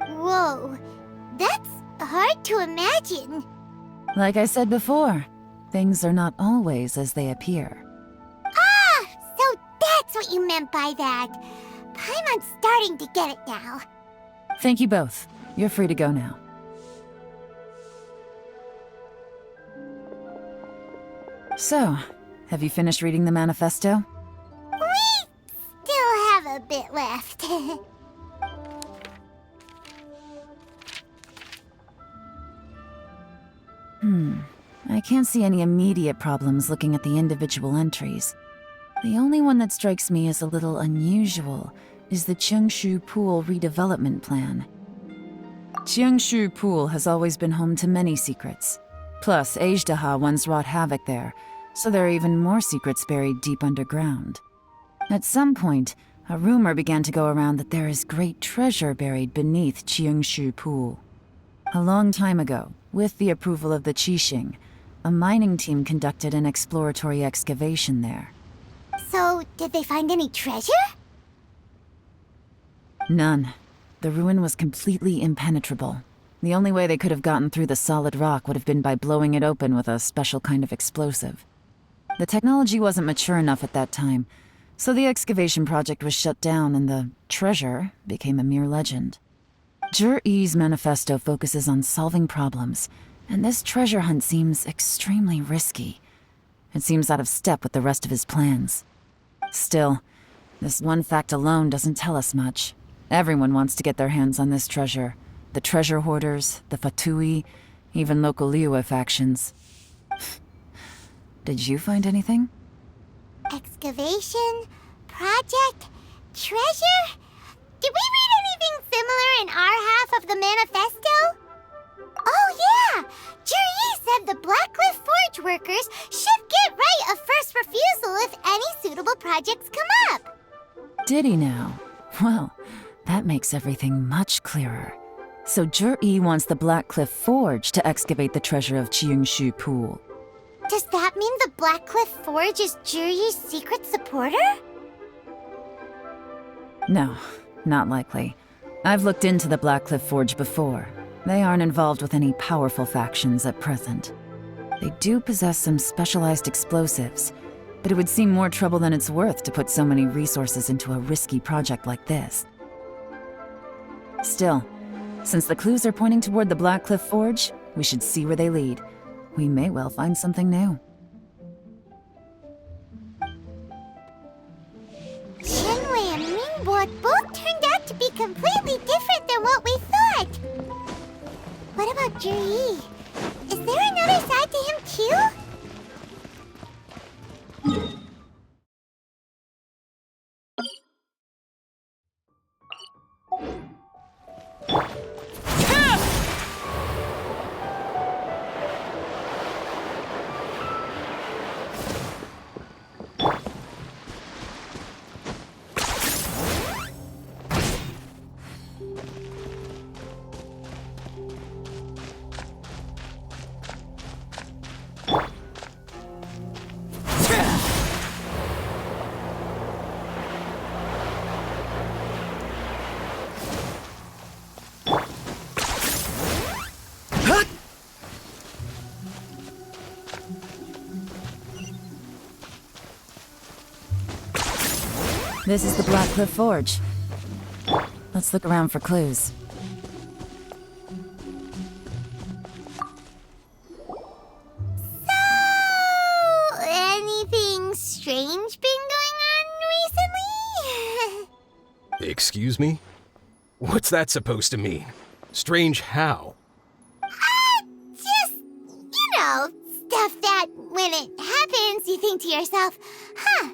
Whoa, that's hard to imagine. Like I said before, things are not always as they appear. So that's what you meant by that. Paimon's starting to get it now. Thank you both. You're free to go now. So, have you finished reading the manifesto? We still have a bit left. I can't see any immediate problems looking at the individual entries. The only one that strikes me as a little unusual is the Cheungshu Pool redevelopment plan. Cheungshu Pool has always been home to many secrets. Plus, Ajdaha once wrought havoc there, so there are even more secrets buried deep underground. At some point, a rumor began to go around that there is great treasure buried beneath Cheungshu Pool. A long time ago, with the approval of the Qixing, a mining team conducted an exploratory excavation there. So, did they find any treasure? None. The ruin was completely impenetrable. The only way they could have gotten through the solid rock would have been by blowing it open with a special kind of explosive. The technology wasn't mature enough at that time, so the excavation project was shut down and the treasure became a mere legend. Jur-E's manifesto focuses on solving problems, and this treasure hunt seems extremely risky. It seems out of step with the rest of his plans. Still, this one fact alone doesn't tell us much. Everyone wants to get their hands on this treasure. The treasure hoarders, the Fatui, even local Liyue factions. Did you find anything? Excavation? Project? Treasure? Did we read anything similar in our half of the manifesto? Oh yeah! Juri said the Blackcliff Forge workers should get right of first refusal if any suitable projects come up. Did he now? Well, that makes everything much clearer. So Jur-E wants the Blackcliff Forge to excavate the treasure of Qingshu Pool. Does that mean the Blackcliff Forge is Juri's secret supporter? No, not likely. I've looked into the Blackcliff Forge before. They aren't involved with any powerful factions at present. They do possess some specialized explosives, but it would seem more trouble than it's worth to put so many resources into a risky project like this. Still, since the clues are pointing toward the Blackcliff Forge, we should see where they lead. We may well find something new. Shenwei and Mingbo both turned out to be completely different than what we thought. What about Juri? Is there another side to him too? This is the Blackcliff Forge. Let's look around for clues. So, anything strange been going on recently? Excuse me? What's that supposed to mean? Strange how? Just, stuff that when it happens, you think to yourself, huh,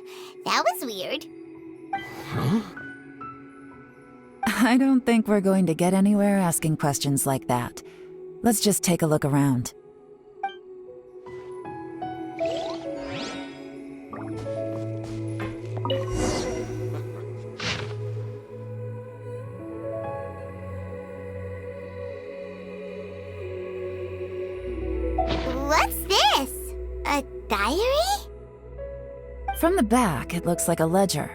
that was weird. Huh? I don't think we're going to get anywhere asking questions like that. Let's just take a look around. What's this? A diary? From the back, it looks like a ledger,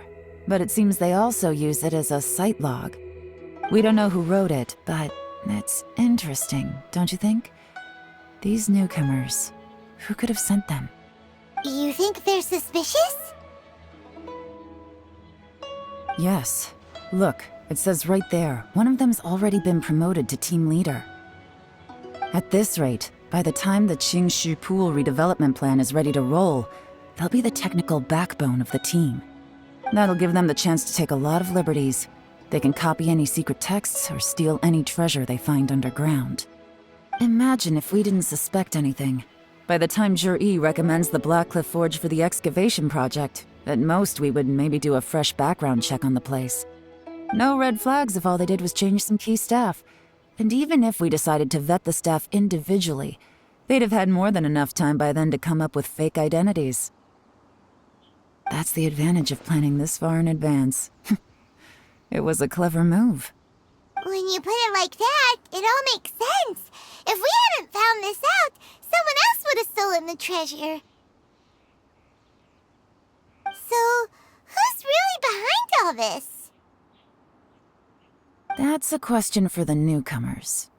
but it seems they also use it as a site log. We don't know who wrote it, but it's interesting, don't you think? These newcomers, who could have sent them? You think they're suspicious? Yes. Look, it says right there, one of them's already been promoted to team leader. At this rate, by the time the Qingshu Pool redevelopment plan is ready to roll, they'll be the technical backbone of the team. That'll give them the chance to take a lot of liberties. They can copy any secret texts or steal any treasure they find underground. Imagine if we didn't suspect anything. By the time Jur-E recommends the Blackcliff Forge for the excavation project, at most we would maybe do a fresh background check on the place. No red flags if all they did was change some key staff. And even if we decided to vet the staff individually, they'd have had more than enough time by then to come up with fake identities. That's the advantage of planning this far in advance. It was a clever move. When you put it like that, it all makes sense. If we hadn't found this out, someone else would have stolen the treasure. So, who's really behind all this? That's a question for the newcomers.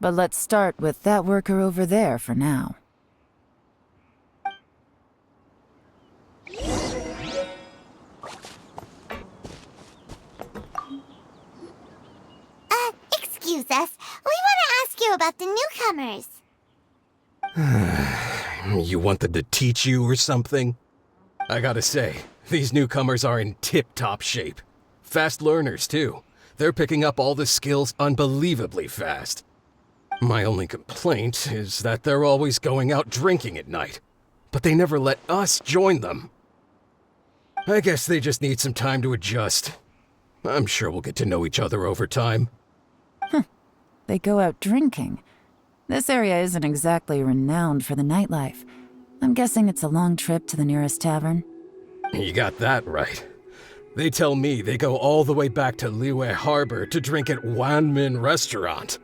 But let's start with that worker over there for now. Excuse us. We want to ask you about the newcomers. You want them to teach you or something? I gotta say, these newcomers are in tip-top shape. Fast learners, too. They're picking up all the skills unbelievably fast. My only complaint is that they're always going out drinking at night. But they never let us join them. I guess they just need some time to adjust. I'm sure we'll get to know each other over time. They go out drinking. This area isn't exactly renowned for the nightlife. I'm guessing it's a long trip to the nearest tavern. You got that right. They tell me they go all the way back to Liyue Harbor to drink at Wanmin Restaurant.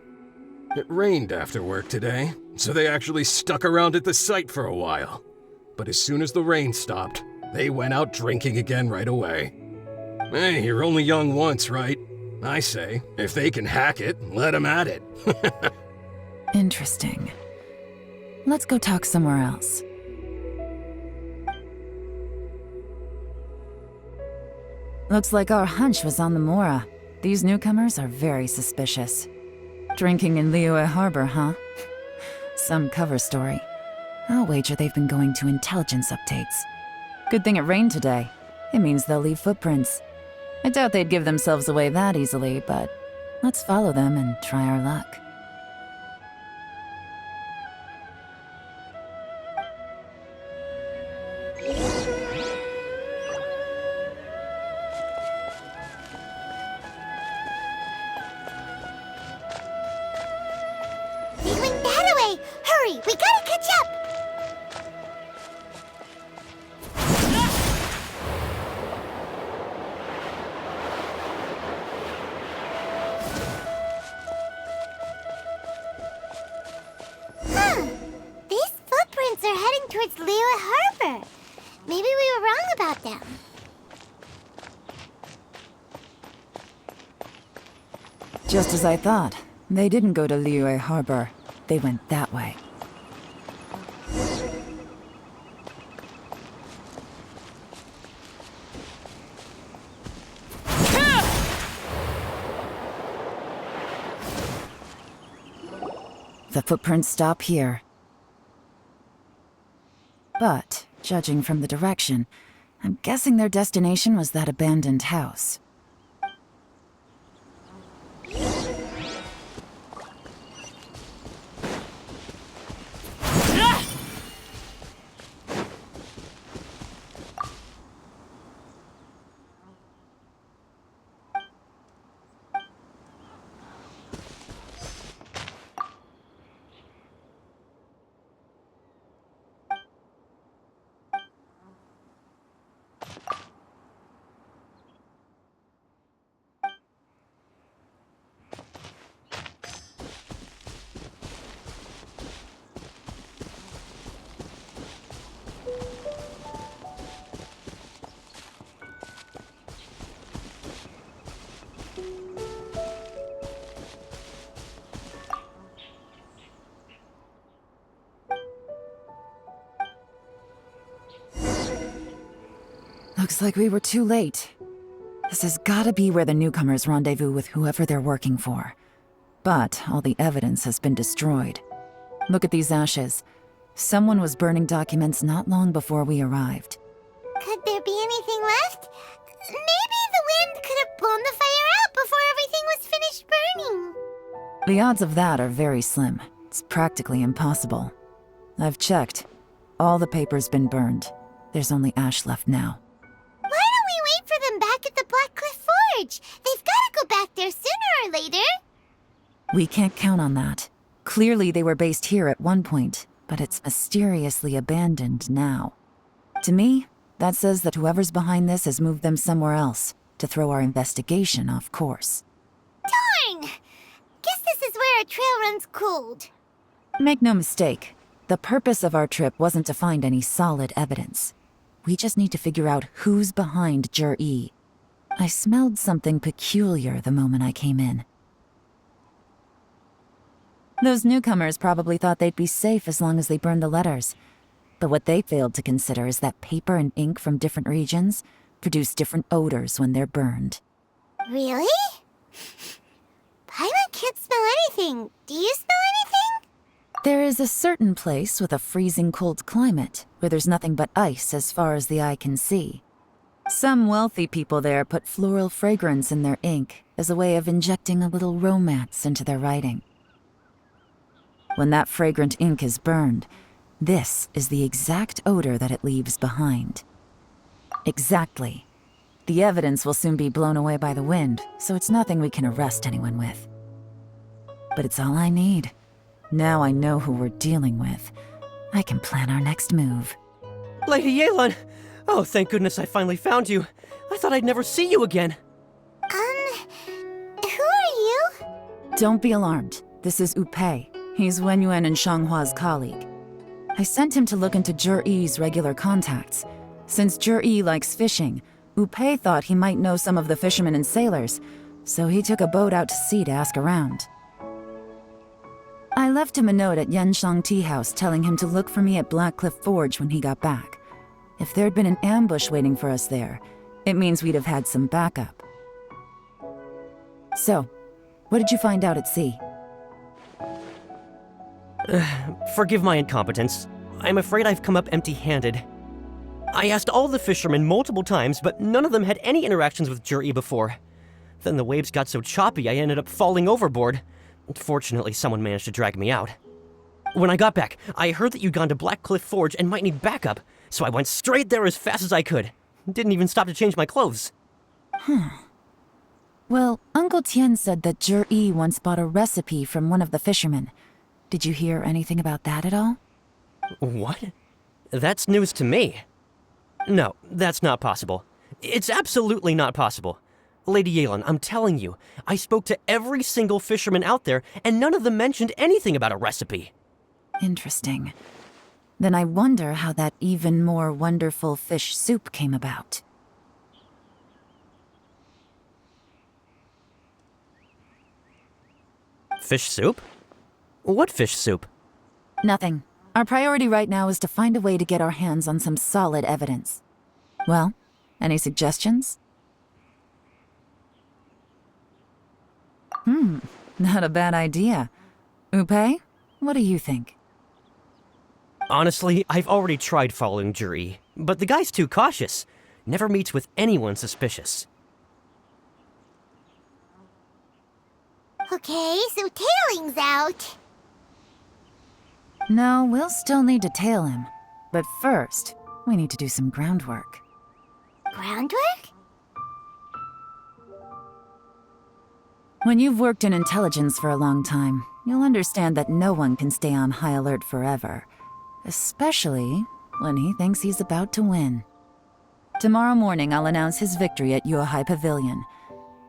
It rained after work today, so they actually stuck around at the site for a while. But as soon as the rain stopped, they went out drinking again right away. Hey, you're only young once, right? I say, if they can hack it, let them at it. Interesting. Let's go talk somewhere else. Looks like our hunch was on the Mora. These newcomers are very suspicious. Drinking in Liyue Harbor, huh? Some cover story. I'll wager they've been going to intelligence updates. Good thing it rained today. It means they'll leave footprints. I doubt they'd give themselves away that easily, but let's follow them and try our luck. They went that way! Hurry, we gotta catch up! These footprints are heading towards Liyue Harbor. Maybe we were wrong about them. Just as I thought. They didn't go to Liyue Harbor. They went that way. The footprints stop here. But, judging from the direction, I'm guessing their destination was that abandoned house. Looks like we were too late. This has gotta be where the newcomers rendezvous with whoever they're working for. But all the evidence has been destroyed. Look at these ashes. Someone was burning documents not long before we arrived. Could there be anything left? Maybe the wind could have blown the fire out before everything was finished burning. The odds of that are very slim. It's practically impossible. I've checked. All the paper's been burned. There's only ash left now. Why don't we wait for them back at the Black Cliff Forge? They've got to go back there sooner or later. We can't count on that. Clearly they were based here at one point, but it's mysteriously abandoned now. To me, that says that whoever's behind this has moved them somewhere else to throw our investigation off course. Darn! Guess this is where our trail runs cold. Make no mistake, the purpose of our trip wasn't to find any solid evidence. We just need to figure out who's behind Jur-E. I smelled something peculiar the moment I came in. Those newcomers probably thought they'd be safe as long as they burned the letters. But what they failed to consider is that paper and ink from different regions produce different odors when they're burned. Really? Paimon can't smell anything. Do you smell anything? There is a certain place with a freezing cold climate where there's nothing but ice as far as the eye can see. Some wealthy people there put floral fragrance in their ink as a way of injecting a little romance into their writing. When that fragrant ink is burned, this is the exact odor that it leaves behind. Exactly. The evidence will soon be blown away by the wind, so it's nothing we can arrest anyone with. But it's all I need. Now I know who we're dealing with. I can plan our next move. Lady Yelan! Oh, thank goodness I finally found you. I thought I'd never see you again. Who are you? Don't be alarmed. This is Upei. He's Wenyuan and Shanghua's colleague. I sent him to look into Jur-E's regular contacts. Since Jur-E likes fishing, Upei thought he might know some of the fishermen and sailors, so he took a boat out to sea to ask around. I left him a note at Yenshang Tea House telling him to look for me at Blackcliff Forge when he got back. If there'd been an ambush waiting for us there, it means we'd have had some backup. So, what did you find out at sea? Forgive my incompetence. I'm afraid I've come up empty-handed. I asked all the fishermen multiple times, but none of them had any interactions with Jur-E before. Then the waves got so choppy I ended up falling overboard. Fortunately, someone managed to drag me out. When I got back, I heard that you'd gone to Blackcliff Forge and might need backup, so I went straight there as fast as I could. Didn't even stop to change my clothes. Well, Uncle Tien said that Jur-E once bought a recipe from one of the fishermen. Did you hear anything about that at all? What? That's news to me. No, that's not possible. It's absolutely not possible. Lady Yelan, I'm telling you, I spoke to every single fisherman out there, and none of them mentioned anything about a recipe. Interesting. Then I wonder how that even more wonderful fish soup came about. Fish soup? What fish soup? Nothing. Our priority right now is to find a way to get our hands on some solid evidence. Well, any suggestions? Not a bad idea. Upei, what do you think? Honestly, I've already tried following Jur-E, but the guy's too cautious. Never meets with anyone suspicious. Okay, so tailing's out. No, we'll still need to tail him. But first, we need to do some groundwork. Groundwork? When you've worked in intelligence for a long time, you'll understand that no one can stay on high alert forever. Especially when he thinks he's about to win. Tomorrow morning, I'll announce his victory at Yuehai Pavilion.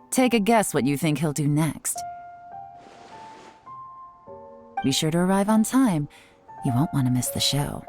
Take a guess what you think he'll do next. Be sure to arrive on time. You won't want to miss the show.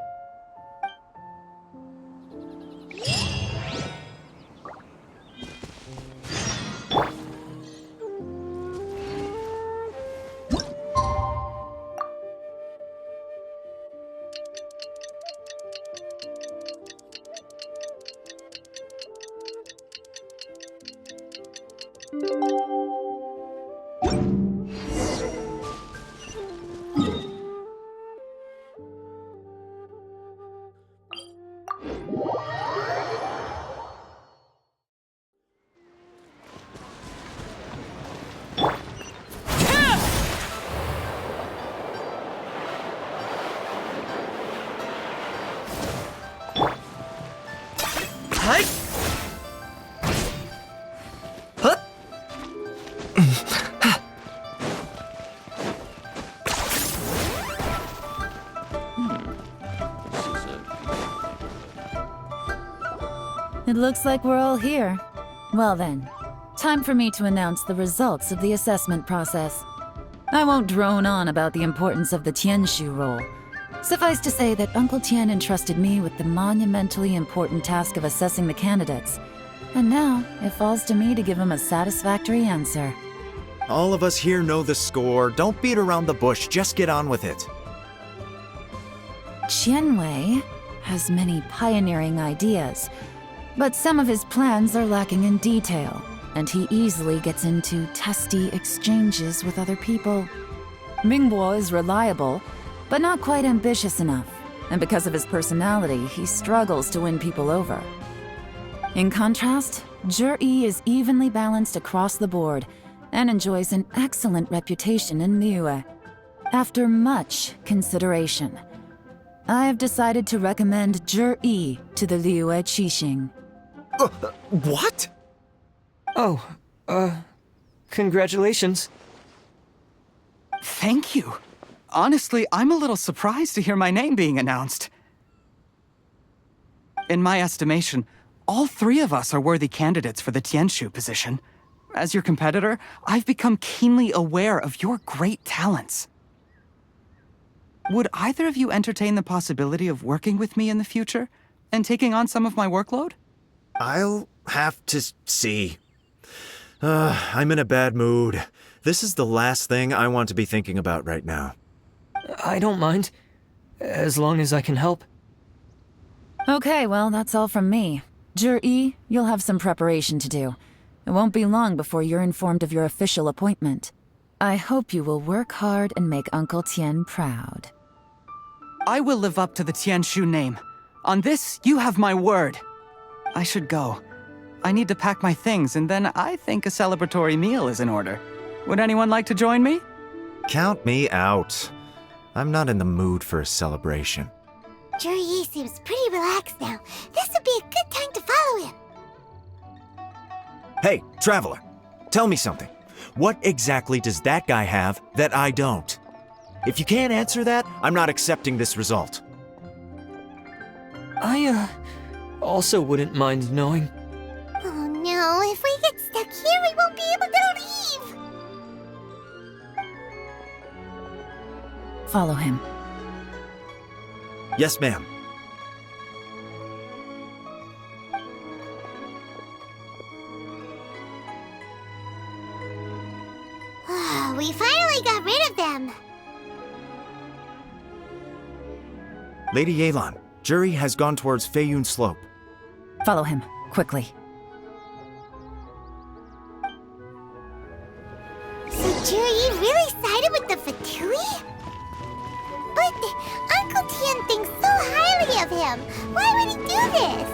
It looks like we're all here. Well then, time for me to announce the results of the assessment process. I won't drone on about the importance of the Tianshu role. Suffice to say that Uncle Tian entrusted me with the monumentally important task of assessing the candidates. And now, it falls to me to give him a satisfactory answer. All of us here know the score. Don't beat around the bush, just get on with it. Qianwei has many pioneering ideas, but some of his plans are lacking in detail, and he easily gets into testy exchanges with other people. Mingbo is reliable, but not quite ambitious enough, and because of his personality, he struggles to win people over. In contrast, Zhi is evenly balanced across the board and enjoys an excellent reputation in Liyue. After much consideration, I have decided to recommend Zhi to the Liyue Qixing. What? Oh, congratulations. Thank you. Honestly, I'm a little surprised to hear my name being announced. In my estimation, all three of us are worthy candidates for the Tianshu position. As your competitor, I've become keenly aware of your great talents. Would either of you entertain the possibility of working with me in the future and taking on some of my workload? I'll have to see. I'm in a bad mood. This is the last thing I want to be thinking about right now. I don't mind, as long as I can help. Okay, well, that's all from me. Zhi, you'll have some preparation to do. It won't be long before you're informed of your official appointment. I hope you will work hard and make Uncle Tian proud. I will live up to the Tianshu name. On this, you have my word. I should go. I need to pack my things, and then I think a celebratory meal is in order. Would anyone like to join me? Count me out. I'm not in the mood for a celebration. Zhi seems pretty relaxed now. This would be a good time to follow him. Hey, Traveler, tell me something. What exactly does that guy have that I don't? If you can't answer that, I'm not accepting this result. I, also wouldn't mind knowing. Oh no, if we get stuck here, we won't be able to leave! Follow him. Yes, ma'am. We finally got rid of them! Lady Yelan, Zhi has gone towards Feiyun Slope. Follow him, quickly. So Zhi really sided with the Fatui? But Uncle Tian thinks so highly of him. Why would he do this?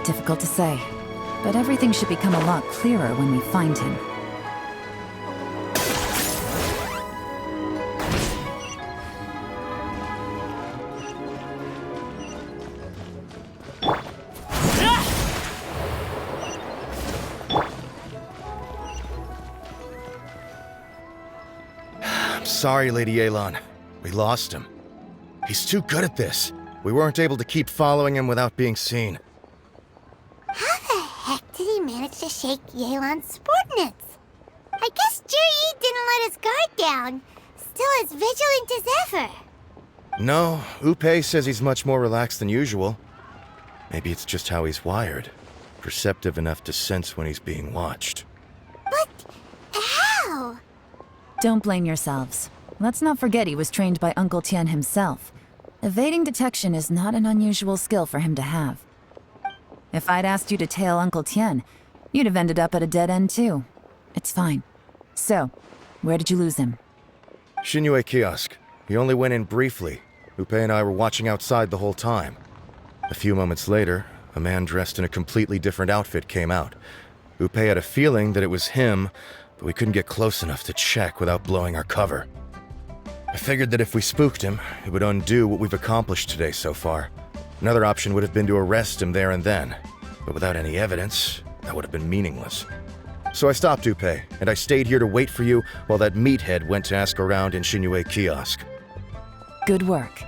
Difficult to say, but everything should become a lot clearer when we find him. Sorry, Lady Yelan. We lost him. He's too good at this. We weren't able to keep following him without being seen. How the heck did he manage to shake Yelan's subordinates? I guess Zhi didn't let his guard down. Still as vigilant as ever. No, Upei says he's much more relaxed than usual. Maybe it's just how he's wired. Perceptive enough to sense when he's being watched. But how? Don't blame yourselves. Let's not forget he was trained by Uncle Tian himself. Evading detection is not an unusual skill for him to have. If I'd asked you to tail Uncle Tian, you'd have ended up at a dead end too. It's fine. So, where did you lose him? Xinyue kiosk. He only went in briefly. Upei and I were watching outside the whole time. A few moments later, a man dressed in a completely different outfit came out. Upei had a feeling that it was him, but we couldn't get close enough to check without blowing our cover. I figured that if we spooked him, it would undo what we've accomplished today so far. Another option would have been to arrest him there and then, but without any evidence, that would have been meaningless. So I stopped Upei, and I stayed here to wait for you while that meathead went to ask around in Xinyue kiosk. Good work.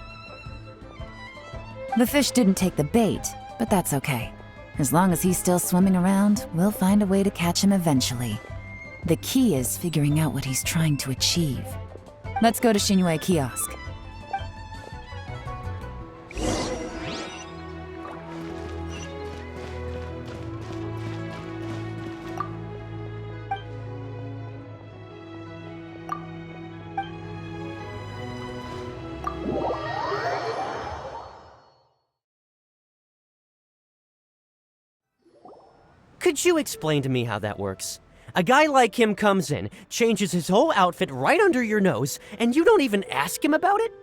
The fish didn't take the bait, but that's okay. As long as he's still swimming around, we'll find a way to catch him eventually. The key is figuring out what he's trying to achieve. Let's go to Xinyue kiosk. Could you explain to me how that works? A guy like him comes in, changes his whole outfit right under your nose, and you don't even ask him about it?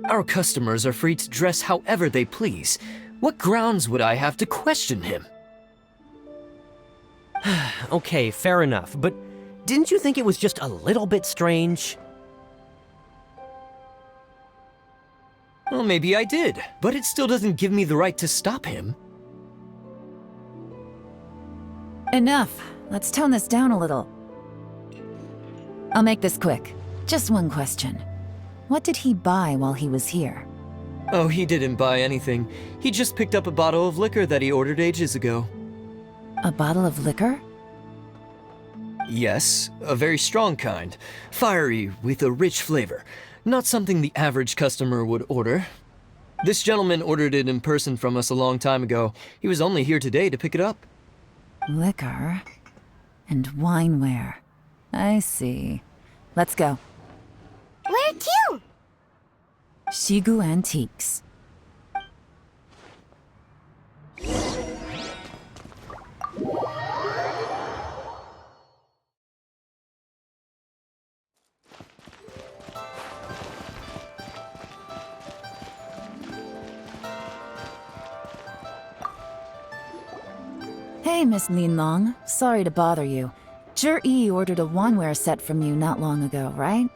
Our customers are free to dress however they please. What grounds would I have to question him? Okay, fair enough, but didn't you think it was just a little bit strange? Well, maybe I did, but it still doesn't give me the right to stop him. Enough. Let's tone this down a little. I'll make this quick. Just one question. What did he buy while he was here? Oh, he didn't buy anything. He just picked up a bottle of liquor that he ordered ages ago. A bottle of liquor? Yes, a very strong kind. Fiery, with a rich flavor. Not something the average customer would order. This gentleman ordered it in person from us a long time ago. He was only here today to pick it up. Liquor and wineware. I see. Let's go. Where to? Shigu Antiques. Hey, Miss Linlong. Sorry to bother you. Zhi ordered a wanware set from you not long ago, right?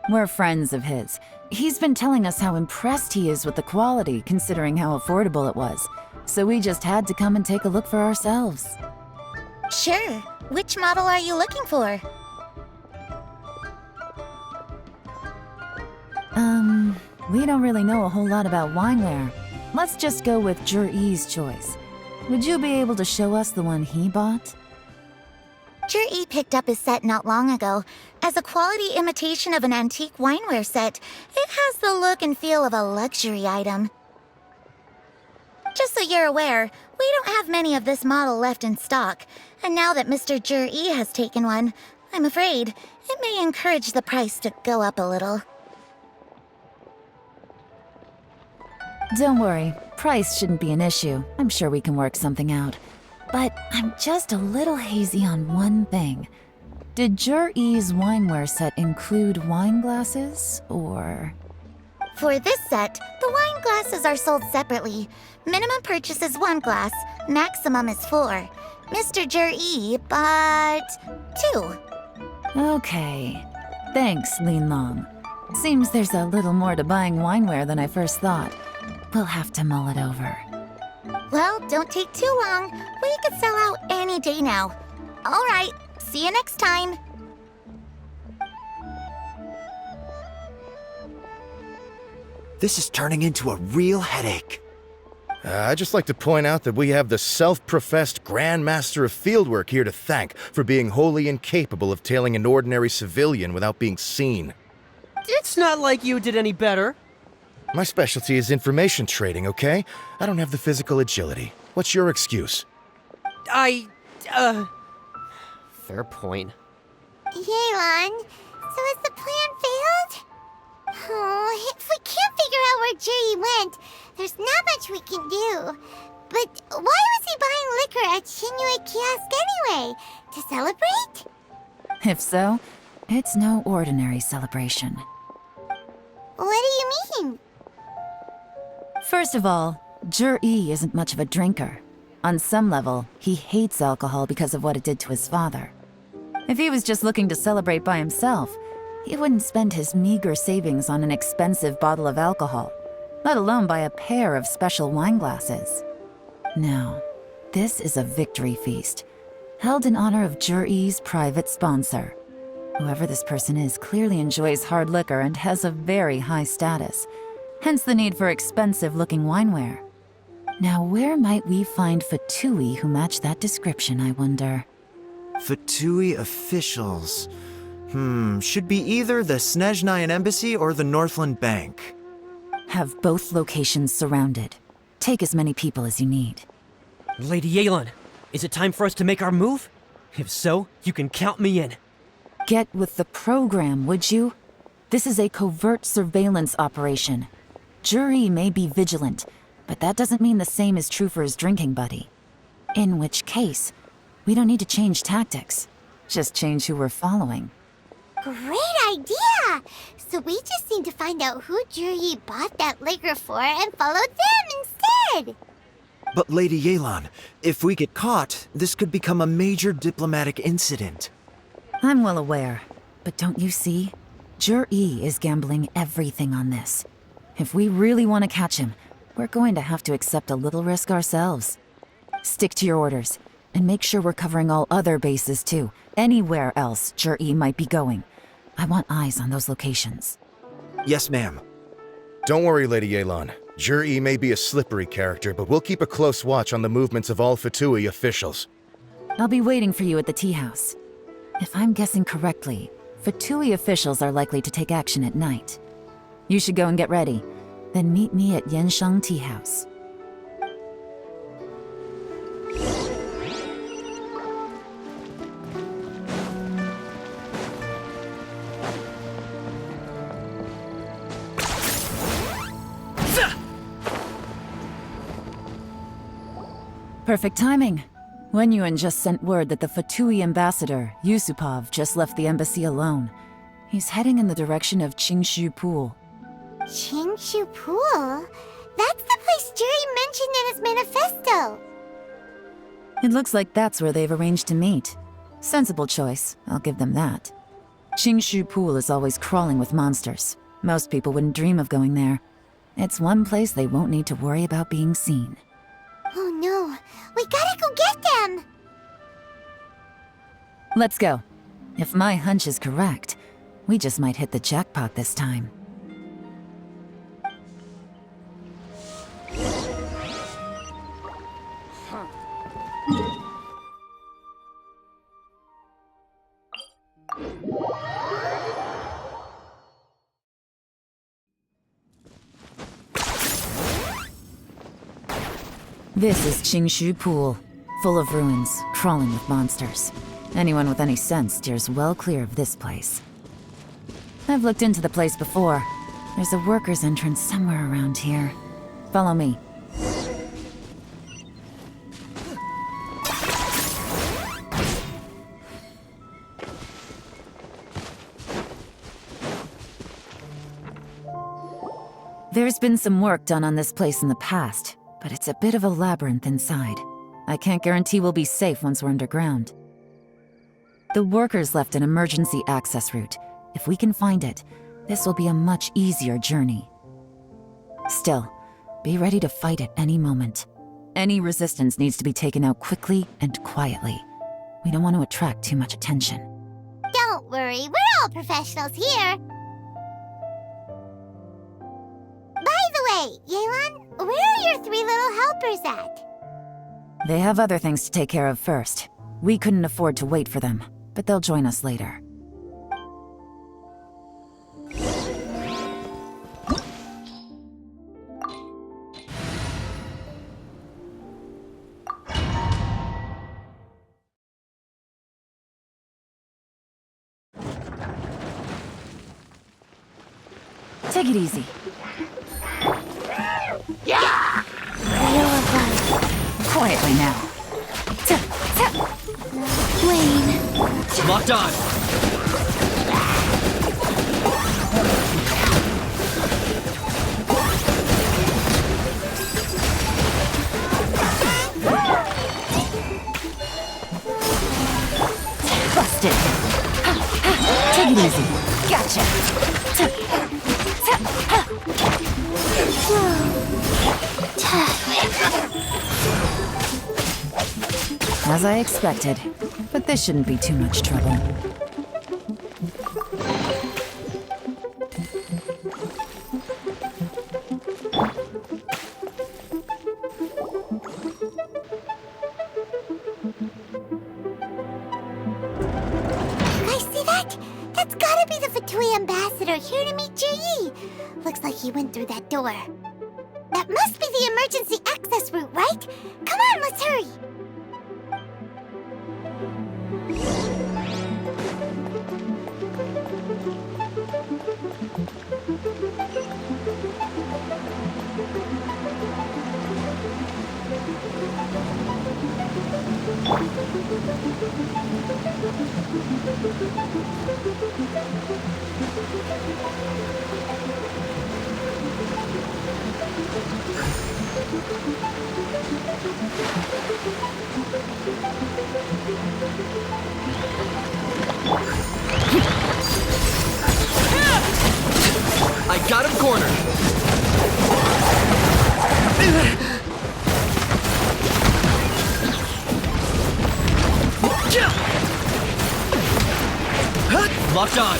We're friends of his. He's been telling us how impressed he is with the quality, considering how affordable it was. So we just had to come and take a look for ourselves. Sure. Which model are you looking for? We don't really know a whole lot about wineware. Let's just go with Zhi's choice. Would you be able to show us the one he bought? Zhi picked up his set not long ago. As a quality imitation of an antique wineware set, it has the look and feel of a luxury item. Just so you're aware, we don't have many of this model left in stock, and now that Mr. Zhi has taken one, I'm afraid it may encourage the price to go up a little. Don't worry, price shouldn't be an issue. I'm sure we can work something out. But I'm just a little hazy on one thing. Did Zhi's wineware set include wine glasses, or...? For this set, the wine glasses are sold separately. Minimum purchase is 1 glass, maximum is 4. Mr. Zhi bought 2. Okay. Thanks, Linlong. Seems there's a little more to buying wineware than I first thought. We'll have to mull it over. Well, don't take too long. We could sell out any day now. All right, see you next time. This is turning into a real headache. I'd just like to point out that we have the self-professed Grand Master of Fieldwork here to thank for being wholly incapable of tailing an ordinary civilian without being seen. It's not like you did any better. My specialty is information trading, okay? I don't have the physical agility. What's your excuse? Fair point. Yelan, so has the plan failed? Oh, if we can't figure out where Zhi went, there's not much we can do. But why was he buying liquor at Shinue Kiosk anyway? To celebrate? If so, it's no ordinary celebration. What do you mean? First of all, Zhi isn't much of a drinker. On some level, he hates alcohol because of what it did to his father. If he was just looking to celebrate by himself, he wouldn't spend his meager savings on an expensive bottle of alcohol, let alone buy a pair of special wine glasses. No, this is a victory feast, held in honor of Zhi's private sponsor. Whoever this person is clearly enjoys hard liquor and has a very high status, hence the need for expensive-looking wineware. Now, where might we find Fatui who match that description, I wonder? Fatui officials. Should be either the Snezhnayan Embassy or the Northland Bank. Have both locations surrounded. Take as many people as you need. Lady Yelan, is it time for us to make our move? If so, you can count me in. Get with the program, would you? This is a covert surveillance operation. Zhi may be vigilant, but that doesn't mean the same is true for his drinking buddy. In which case, We don't need to change tactics. Just change who we're following. Great idea! So we just need to find out who Juri bought that liquor for and follow them instead! But Lady Yelan, if we get caught, this could become a major diplomatic incident. I'm well aware, but don't you see? Juri is gambling everything on this. If we really want to catch him, we're going to have to accept a little risk ourselves. Stick to your orders, and make sure we're covering all other bases too. Anywhere else Juri might be going. I want eyes on those locations. Yes, ma'am. Don't worry, Lady Yelan. Juri may be a slippery character, but we'll keep a close watch on the movements of all Fatui officials. I'll be waiting for you at the tea house. If I'm guessing correctly, Fatui officials are likely to take action at night. You should go and get ready, then meet me at Genshin Tea House. Perfect timing. Wenyuan just sent word that the Fatui ambassador, Yusupov, just left the embassy alone. He's heading in the direction of Qingshu Pool. Qingshu Pool? That's the place Juri mentioned in his manifesto! It looks like that's where they've arranged to meet. Sensible choice, I'll give them that. Qingshu Pool is always crawling with monsters. Most people wouldn't dream of going there. It's one place they won't need to worry about being seen. Oh no, we gotta go get them! Let's go. If my hunch is correct, we just might hit the jackpot this time. This is Qingshu Pool, full of ruins, crawling with monsters. Anyone with any sense steers well clear of this place. I've looked into the place before. There's a worker's entrance somewhere around here. Follow me. There's been some work done on this place in the past, but it's a bit of a labyrinth inside. I can't guarantee we'll be safe once we're underground. The workers left an emergency access route. If we can find it, this will be a much easier journey. Still, be ready to fight at any moment. Any resistance needs to be taken out quickly and quietly. We don't want to attract too much attention. Don't worry, we're all professionals here! By the way, Yelan, where are your 3 little helpers at? They have other things to take care of first. We couldn't afford to wait for them, but they'll join us later. Take it easy. Yeah! Quietly now. Wayne. Locked on. Busted. Take it easy. Gotcha. As I expected, but this shouldn't be too much trouble. You guys see that? That's gotta be the Fatui ambassador here to meet Juri. Looks like he went through that door. That must be the emergency access route, right? Come on, let's hurry! I got him cornered! Locked on!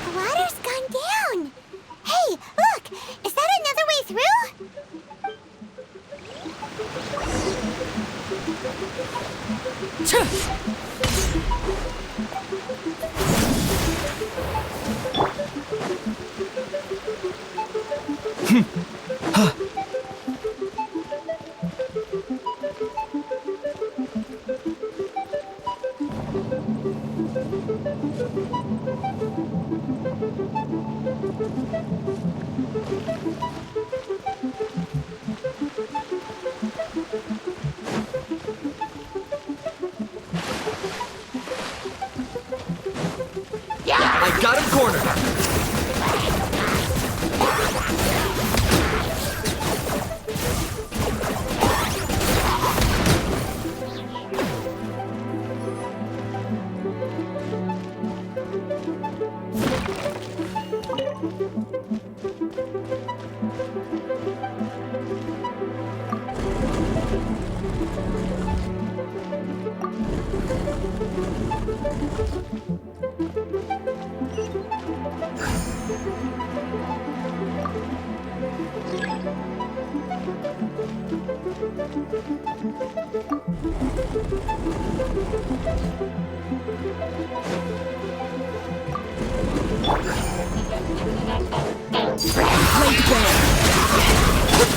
The water's gone down. Hey, look! Is that another way through? I got him cornered!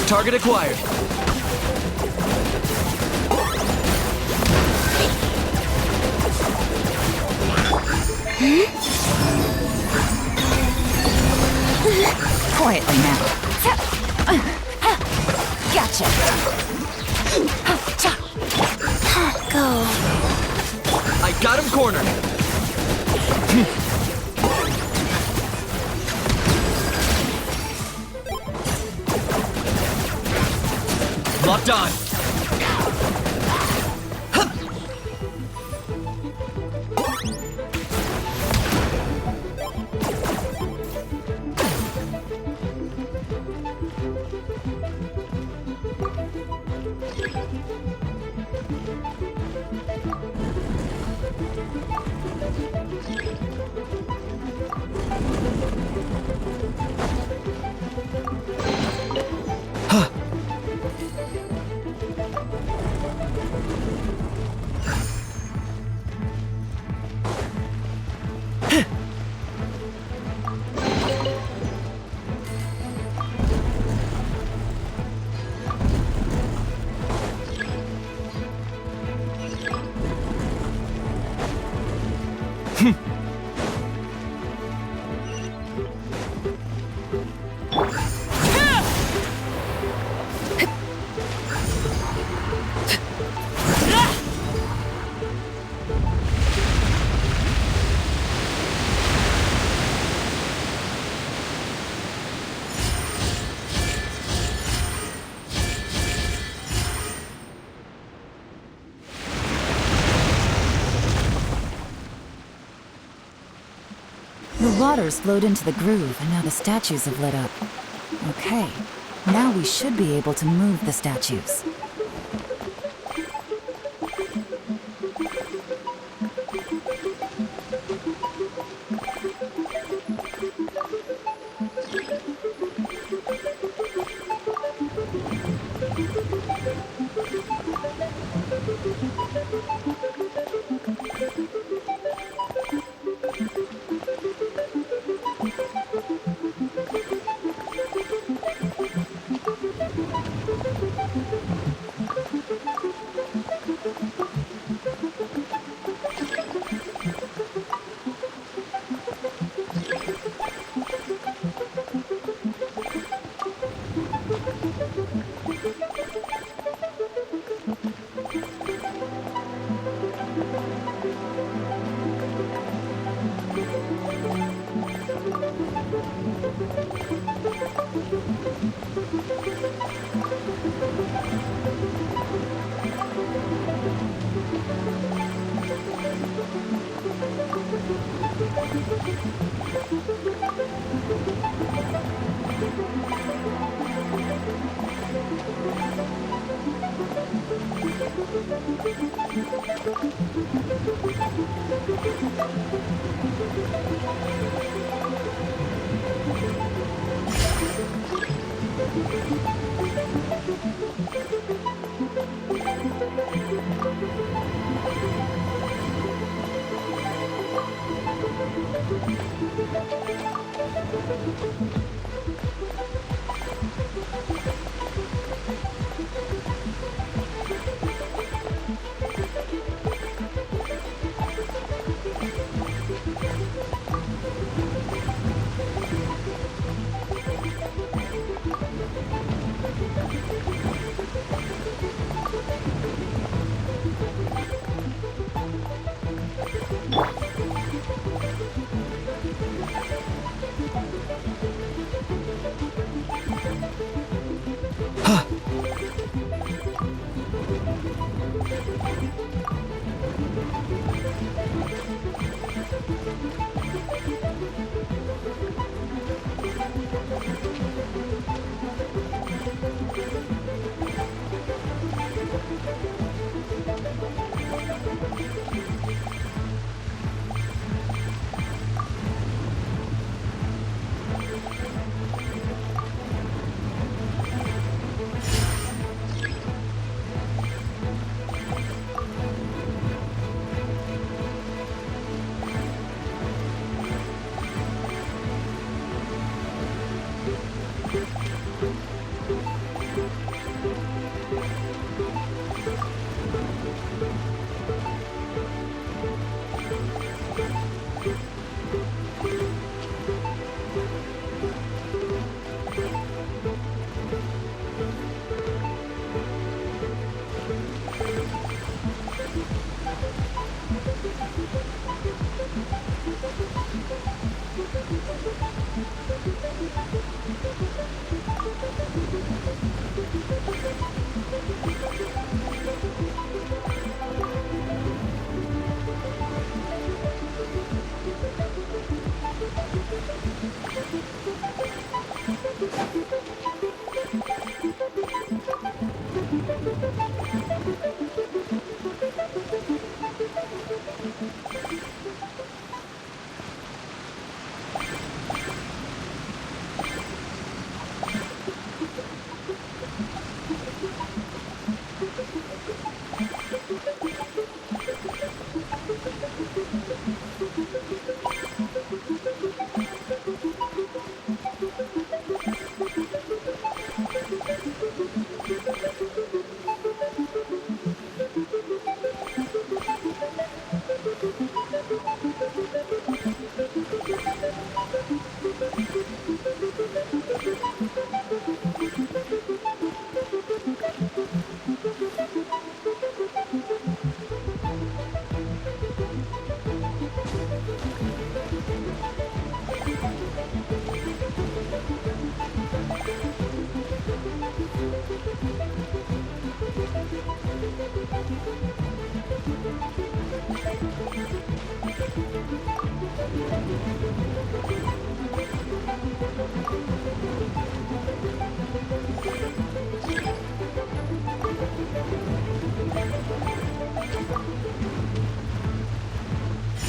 Target acquired. Quietly now. Gotcha. Go. I got him cornered. Locked on. The water's flowed into the groove, and now the statues have lit up. Okay, now we should be able to move the statues.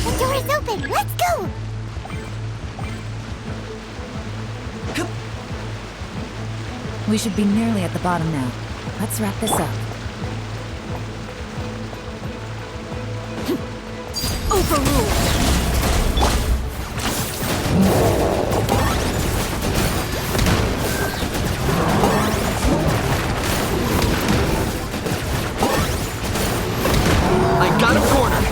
The door is open. Let's go. We should be nearly at the bottom now. Let's wrap this up. Overruled. I got him cornered.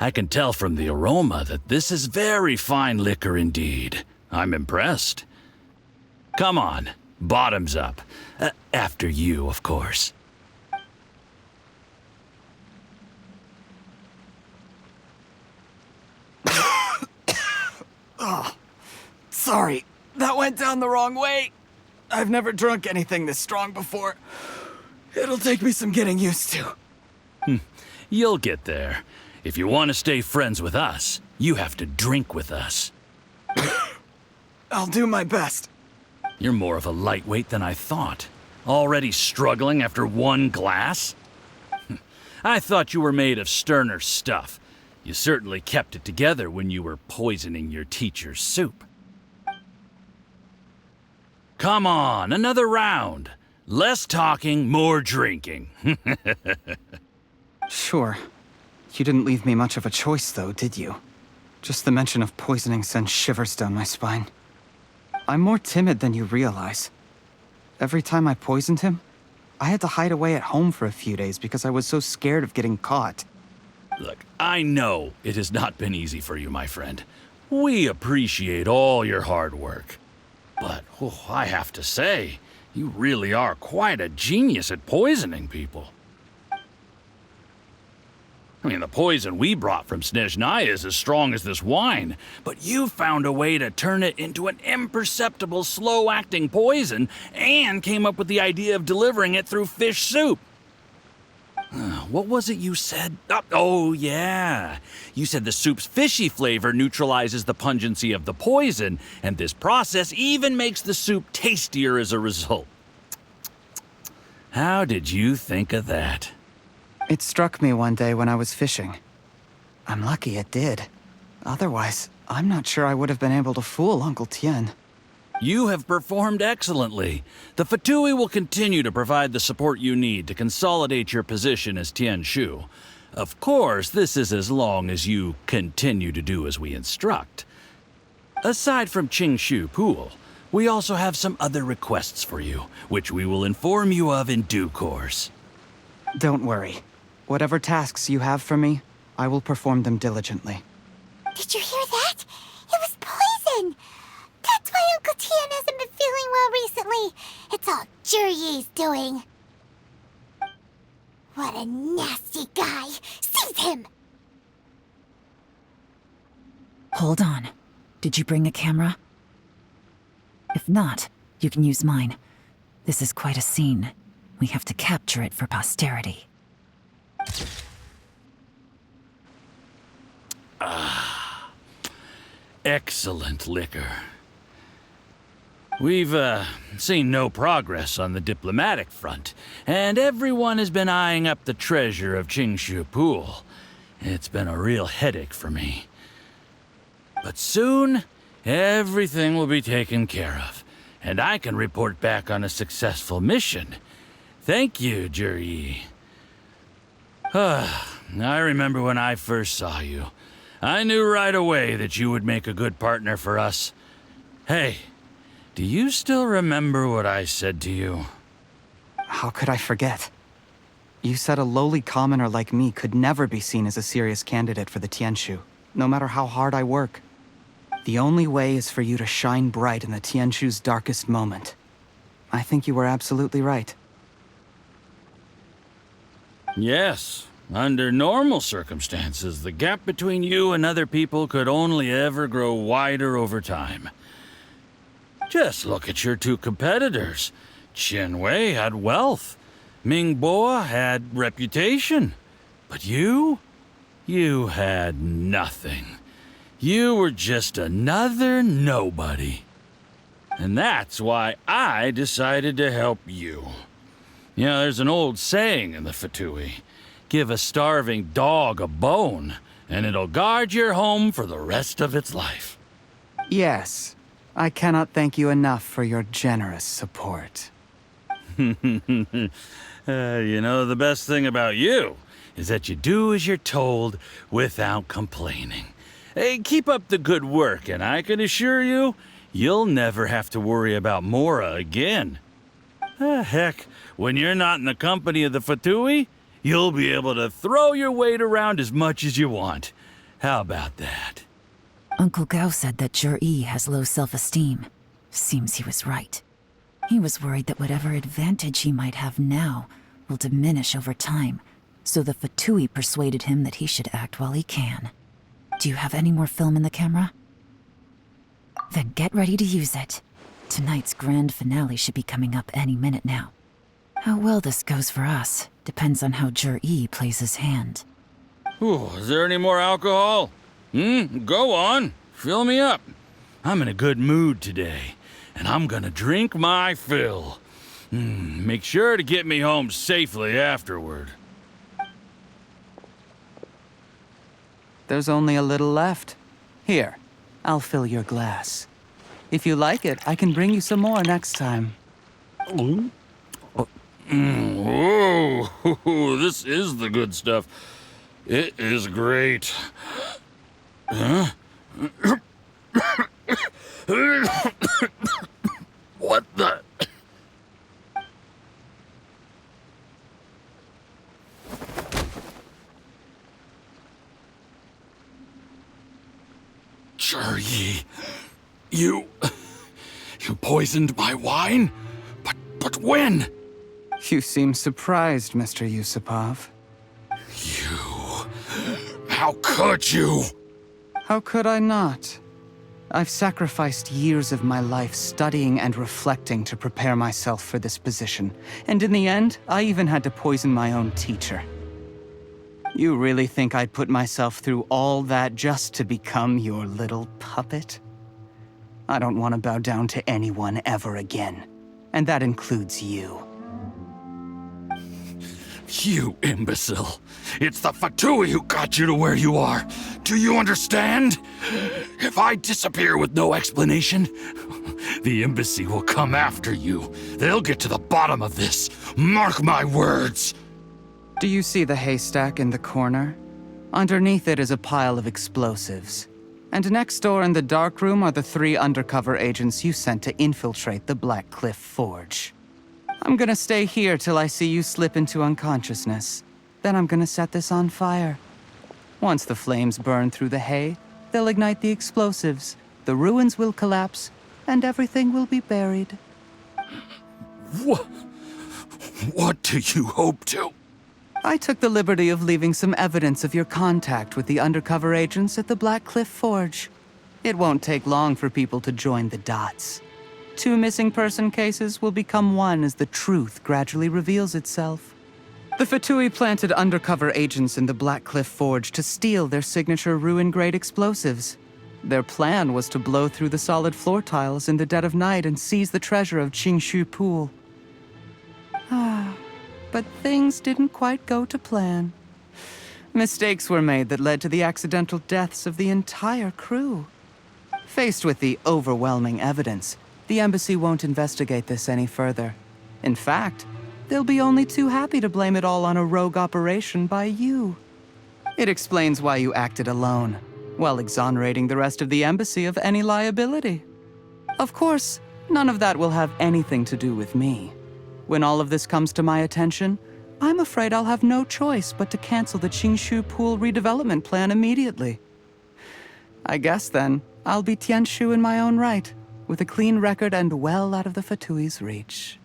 I can tell from the aroma that this is very fine liquor indeed. I'm impressed. Come on, bottoms up. After you, of course. Oh, sorry. That went down the wrong way. I've never drunk anything this strong before. It'll take me some getting used to. You'll get there. If you want to stay friends with us, you have to drink with us. I'll do my best. You're more of a lightweight than I thought. Already struggling after one glass? I thought you were made of sterner stuff. You certainly kept it together when you were poisoning your teacher's soup. Come on, another round. Less talking, more drinking. Sure. You didn't leave me much of a choice, though, did you? Just the mention of poisoning sends shivers down my spine. I'm more timid than you realize. Every time I poisoned him, I had to hide away at home for a few days because I was so scared of getting caught. Look, I know it has not been easy for you, my friend. We appreciate all your hard work. But, I have to say, you really are quite a genius at poisoning people. I mean, the poison we brought from Snezhnaya is as strong as this wine, but you found a way to turn it into an imperceptible, slow-acting poison and came up with the idea of delivering it through fish soup. What was it you said? Oh, yeah. You said the soup's fishy flavor neutralizes the pungency of the poison, and this process even makes the soup tastier as a result. How did you think of that? It struck me one day when I was fishing. I'm lucky it did. Otherwise, I'm not sure I would have been able to fool Uncle Tien. You have performed excellently. The Fatui will continue to provide the support you need to consolidate your position as Tien Shu. Of course, this is as long as you continue to do as we instruct. Aside from Qingshu Pool, we also have some other requests for you, which we will inform you of in due course. Don't worry. Whatever tasks you have for me, I will perform them diligently. Did you hear that? It was poison! That's why Uncle Tien hasn't been feeling well recently. It's all Jurye's doing. What a nasty guy! Seize him! Hold on. Did you bring a camera? If not, you can use mine. This is quite a scene. We have to capture it for posterity. Excellent liquor. We've, seen no progress on the diplomatic front, and everyone has been eyeing up the treasure of Qingshu Pool. It's been a real headache for me. But soon, everything will be taken care of, and I can report back on a successful mission. Thank you, Jurye. I remember when I first saw you. I knew right away that you would make a good partner for us. Hey, do you still remember what I said to you? How could I forget? You said a lowly commoner like me could never be seen as a serious candidate for the Tianshu, no matter how hard I work. The only way is for you to shine bright in the Tianshu's darkest moment. I think you were absolutely right. Yes. Under normal circumstances, the gap between you and other people could only ever grow wider over time. Just look at your two competitors. Qianwei had wealth. Mingboa had reputation. But you had nothing. You were just another nobody. And that's why I decided to help you. You know, there's an old saying in the Fatui. Give a starving dog a bone, and it'll guard your home for the rest of its life. Yes. I cannot thank you enough for your generous support. You know, the best thing about you is that you do as you're told without complaining. Hey, keep up the good work, and I can assure you, you'll never have to worry about Mora again. Heck, when you're not in the company of the Fatui, you'll be able to throw your weight around as much as you want. How about that? Uncle Gao said that Jur-E has low self-esteem. Seems he was right. He was worried that whatever advantage he might have now will diminish over time, so the Fatui persuaded him that he should act while he can. Do you have any more film in the camera? Then get ready to use it. Tonight's grand finale should be coming up any minute now. How well this goes for us depends on how Jur-E plays his hand. Ooh, is there any more alcohol? Go on. Fill me up. I'm in a good mood today, and I'm gonna drink my fill. Make sure to get me home safely afterward. There's only a little left. Here, I'll fill your glass. If you like it, I can bring you some more next time. Whoa, this is the good stuff. It is great. Huh? What the? Jur-E, you poisoned my wine? But when? You seem surprised, Mr. Yusupov. How could you? How could I not? I've sacrificed years of my life studying and reflecting to prepare myself for this position. And in the end, I even had to poison my own teacher. You really think I'd put myself through all that just to become your little puppet? I don't want to bow down to anyone ever again. And that includes you. You imbecile. It's the Fatui who got you to where you are. Do you understand? If I disappear with no explanation, the embassy will come after you. They'll get to the bottom of this. Mark my words. Do you see the haystack in the corner? Underneath it is a pile of explosives. And next door in the dark room are the 3 undercover agents you sent to infiltrate the Black Cliff Forge. I'm gonna stay here till I see you slip into unconsciousness. Then I'm gonna set this on fire. Once the flames burn through the hay, they'll ignite the explosives, the ruins will collapse, and everything will be buried. What do you hope to? I took the liberty of leaving some evidence of your contact with the undercover agents at the Black Cliff Forge. It won't take long for people to join the dots. 2 missing person cases will become one as the truth gradually reveals itself. The Fatui planted undercover agents in the Black Cliff Forge to steal their signature ruin-grade explosives. Their plan was to blow through the solid floor tiles in the dead of night and seize the treasure of Qingshu Pool. But things didn't quite go to plan. Mistakes were made that led to the accidental deaths of the entire crew. Faced with the overwhelming evidence, the embassy won't investigate this any further. In fact, they'll be only too happy to blame it all on a rogue operation by you. It explains why you acted alone, while exonerating the rest of the embassy of any liability. Of course, none of that will have anything to do with me. When all of this comes to my attention, I'm afraid I'll have no choice but to cancel the Qingshu Pool redevelopment plan immediately. I guess then, I'll be Tianshu in my own right, with a clean record and well out of the Fatui's reach.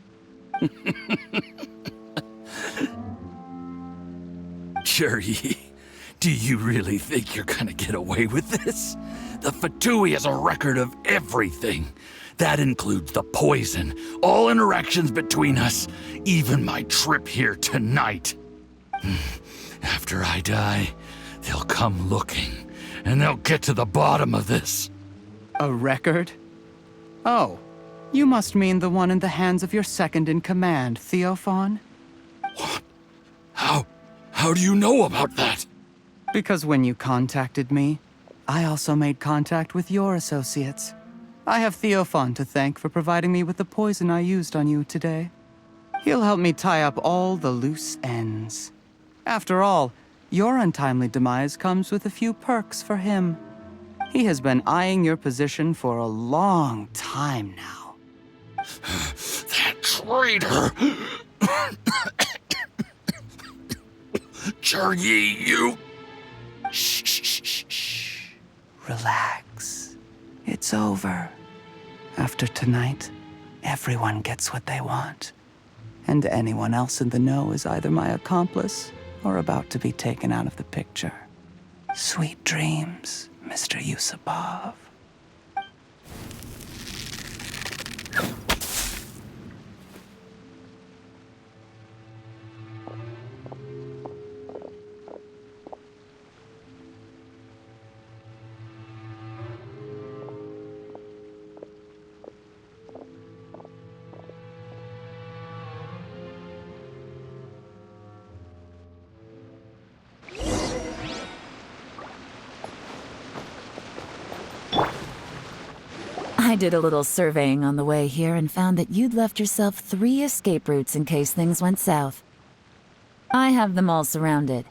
Jur-E, Do you really think you're gonna get away with this? The Fatui has a record of everything. That includes the poison, all interactions between us, even my trip here tonight. After I die, they'll come looking, and they'll get to the bottom of this. A record? Oh, you must mean the one in the hands of your second-in-command, Theophan? What? How do you know about that? Because when you contacted me, I also made contact with your associates. I have Theophan to thank for providing me with the poison I used on you today. He'll help me tie up all the loose ends. After all, your untimely demise comes with a few perks for him. He has been eyeing your position for a long time now. That traitor! Cheryi, you... Shh. Relax. It's over. After tonight, everyone gets what they want. And anyone else in the know is either my accomplice or about to be taken out of the picture. Sweet dreams, Mr. Yusupov. I did a little surveying on the way here and found that you'd left yourself 3 escape routes in case things went south. I have them all surrounded.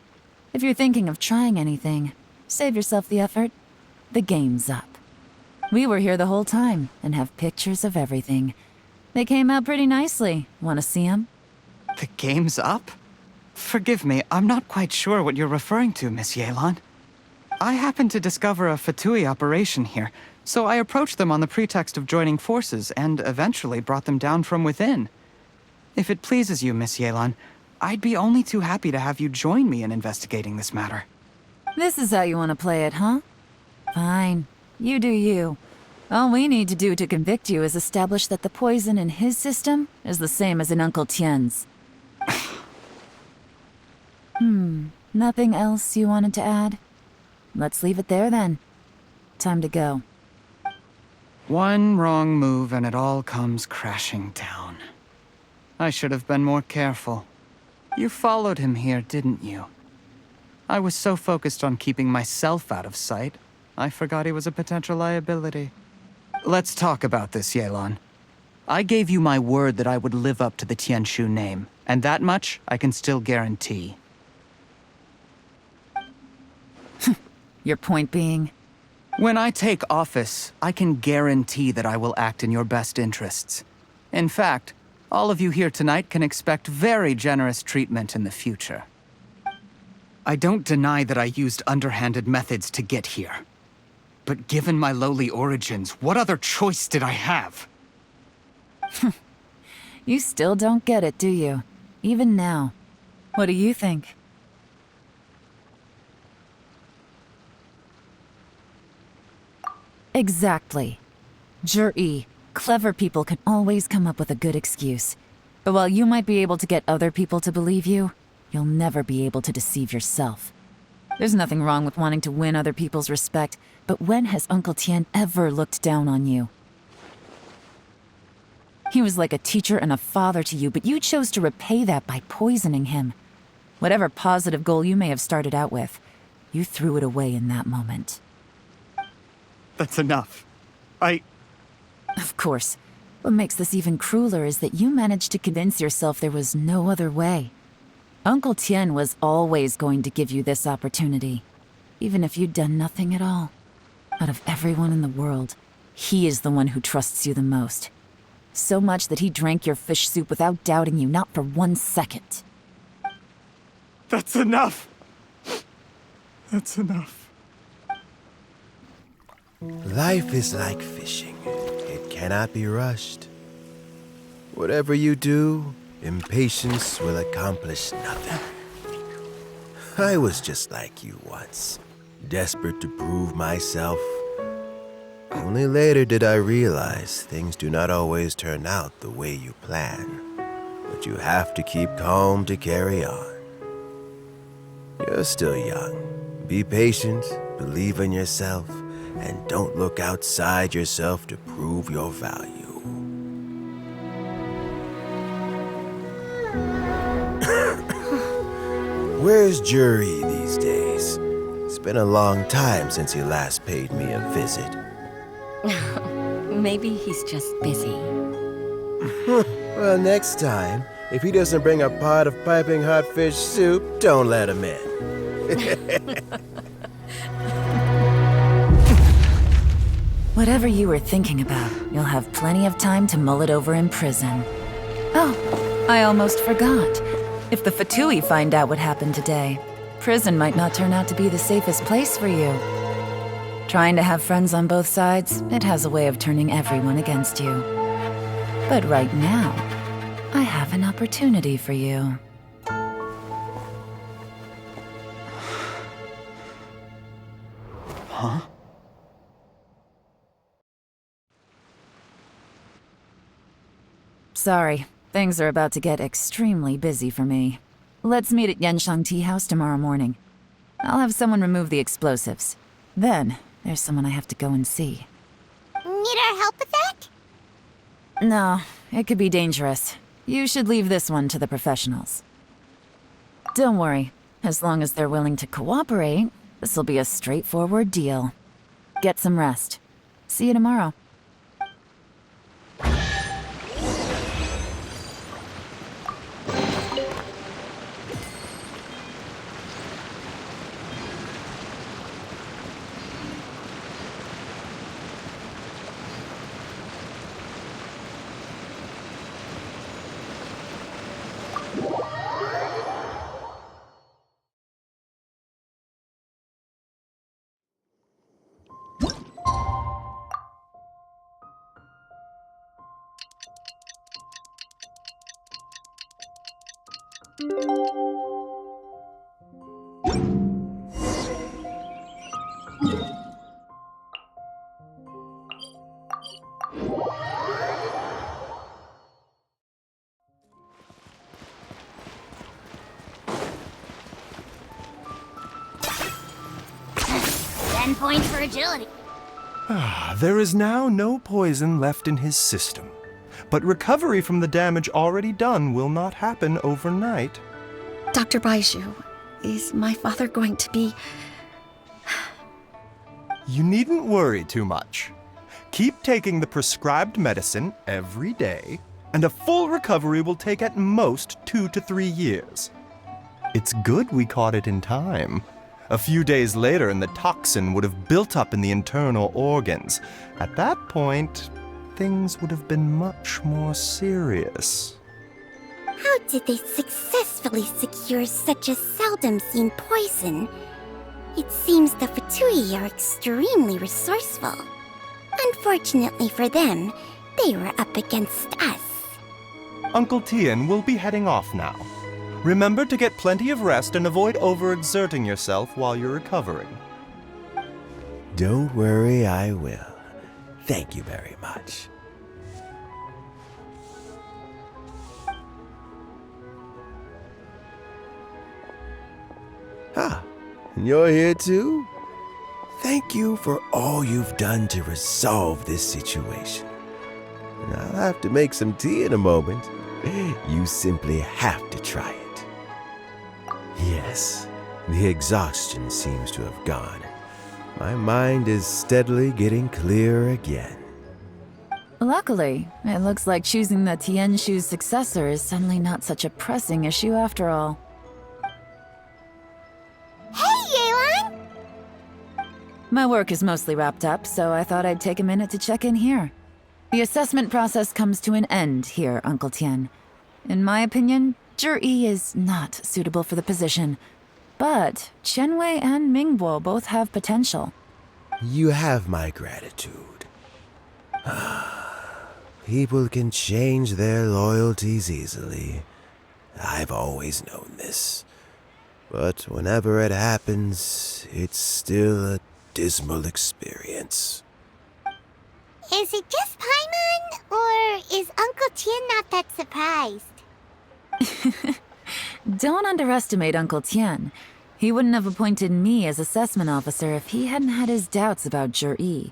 If you're thinking of trying anything, save yourself the effort. The game's up. We were here the whole time and have pictures of everything. They came out pretty nicely. Want to see them? The game's up? Forgive me, I'm not quite sure what you're referring to, Miss Yelan. I happened to discover a Fatui operation here, so I approached them on the pretext of joining forces and eventually brought them down from within. If it pleases you, Miss Yelan, I'd be only too happy to have you join me in investigating this matter. This is how you want to play it, huh? Fine. You do you. All we need to do to convict you is establish that the poison in his system is the same as in Uncle Tien's. Nothing else you wanted to add? Let's leave it there then. Time to go. One wrong move and it all comes crashing down. I should have been more careful. You followed him here, didn't you? I was so focused on keeping myself out of sight, I forgot he was a potential liability. Let's talk about this, Yelan. I gave you my word that I would live up to the Tianshu name, and that much I can still guarantee. Your point being? When I take office, I can guarantee that I will act in your best interests. In fact, all of you here tonight can expect very generous treatment in the future. I don't deny that I used underhanded methods to get here. But given my lowly origins, what other choice did I have? You still don't get it, do you? Even now. What do you think? Exactly. Jur-E, clever people can always come up with a good excuse. But while you might be able to get other people to believe you, you'll never be able to deceive yourself. There's nothing wrong with wanting to win other people's respect, but when has Uncle Tien ever looked down on you? He was like a teacher and a father to you, but you chose to repay that by poisoning him. Whatever positive goal you may have started out with, you threw it away in that moment. That's enough. Of course. What makes this even crueler is that you managed to convince yourself there was no other way. Uncle Tien was always going to give you this opportunity, even if you'd done nothing at all. Out of everyone in the world, he is the one who trusts you the most. So much that he drank your fish soup without doubting you, not for 1 second. That's enough! That's enough. Life is like fishing. It cannot be rushed. Whatever you do, impatience will accomplish nothing. I was just like you once, desperate to prove myself. Only later did I realize things do not always turn out the way you plan, but you have to keep calm to carry on. You're still young. Be patient, believe in yourself, and don't look outside yourself to prove your value. Where's Jury these days? It's been a long time since he last paid me a visit. Maybe he's just busy. Well, next time, if he doesn't bring a pot of piping hot fish soup, don't let him in. Whatever you were thinking about, you'll have plenty of time to mull it over in prison. Oh, I almost forgot. If the Fatui find out what happened today, prison might not turn out to be the safest place for you. Trying to have friends on both sides, it has a way of turning everyone against you. But right now, I have an opportunity for you. Huh? Sorry, things are about to get extremely busy for me. Let's meet at Yenshang Tea House tomorrow morning. I'll have someone remove the explosives. Then, there's someone I have to go and see. Need our help with that? No, it could be dangerous. You should leave this one to the professionals. Don't worry. As long as they're willing to cooperate, this'll be a straightforward deal. Get some rest. See you tomorrow. Points for agility. There is now no poison left in his system, but recovery from the damage already done will not happen overnight. Dr. Baiju, is my father going to be... You needn't worry too much. Keep taking the prescribed medicine every day, and a full recovery will take at most 2 to 3 years. It's good we caught it in time. A few days later, and the toxin would have built up in the internal organs. At that point, things would have been much more serious. How did they successfully secure such a seldom-seen poison? It seems the Fatui are extremely resourceful. Unfortunately for them, they were up against us. Uncle Tian will be heading off now. Remember to get plenty of rest and avoid overexerting yourself while you're recovering. Don't worry, I will. Thank you very much. Ah, and you're here too? Thank you for all you've done to resolve this situation. I'll have to make some tea in a moment. You simply have to try it. Yes, the exhaustion seems to have gone. My mind is steadily getting clearer again. Luckily, it looks like choosing the Tianshu's successor is suddenly not such a pressing issue after all. Hey, Yelan! My work is mostly wrapped up, so I thought I'd take a minute to check in here. The assessment process comes to an end here, Uncle Tian. In my opinion, Zhi is not suitable for the position, but Qianwei and Mingbo both have potential. You have my gratitude. People can change their loyalties easily. I've always known this. but whenever it happens, it's still a dismal experience. Is it just Paimon, or is Uncle Tien not that surprised? Don't underestimate Uncle Tien. He wouldn't have appointed me as assessment officer if he hadn't had his doubts about Jur-E.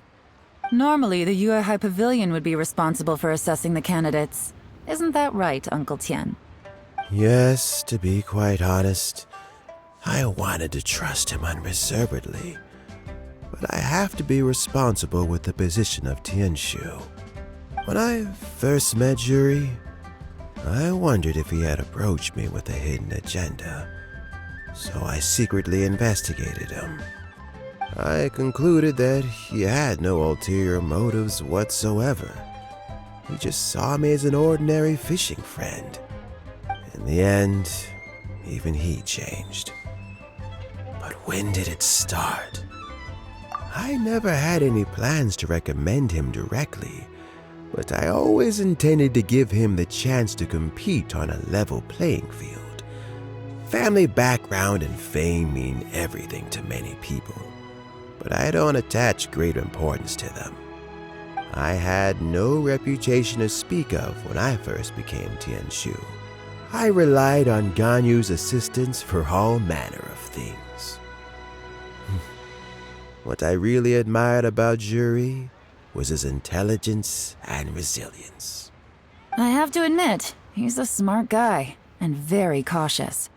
Normally, the Yuehai Pavilion would be responsible for assessing the candidates. Isn't that right, Uncle Tien? Yes, to be quite honest, I wanted to trust him unreservedly. But I have to be responsible with the position of Tianshu. When I first met Juri, I wondered if he had approached me with a hidden agenda. So I secretly investigated him. I concluded that he had no ulterior motives whatsoever. He just saw me as an ordinary fishing friend. In the end, even he changed. But when did it start? I never had any plans to recommend him directly, but I always intended to give him the chance to compete on a level playing field. Family background and fame mean everything to many people, but I don't attach great importance to them. I had no reputation to speak of when I first became Tianshu. I relied on Ganyu's assistance for all manner of things. What I really admired about Juri was his intelligence and resilience. I have to admit, he's a smart guy, and very cautious.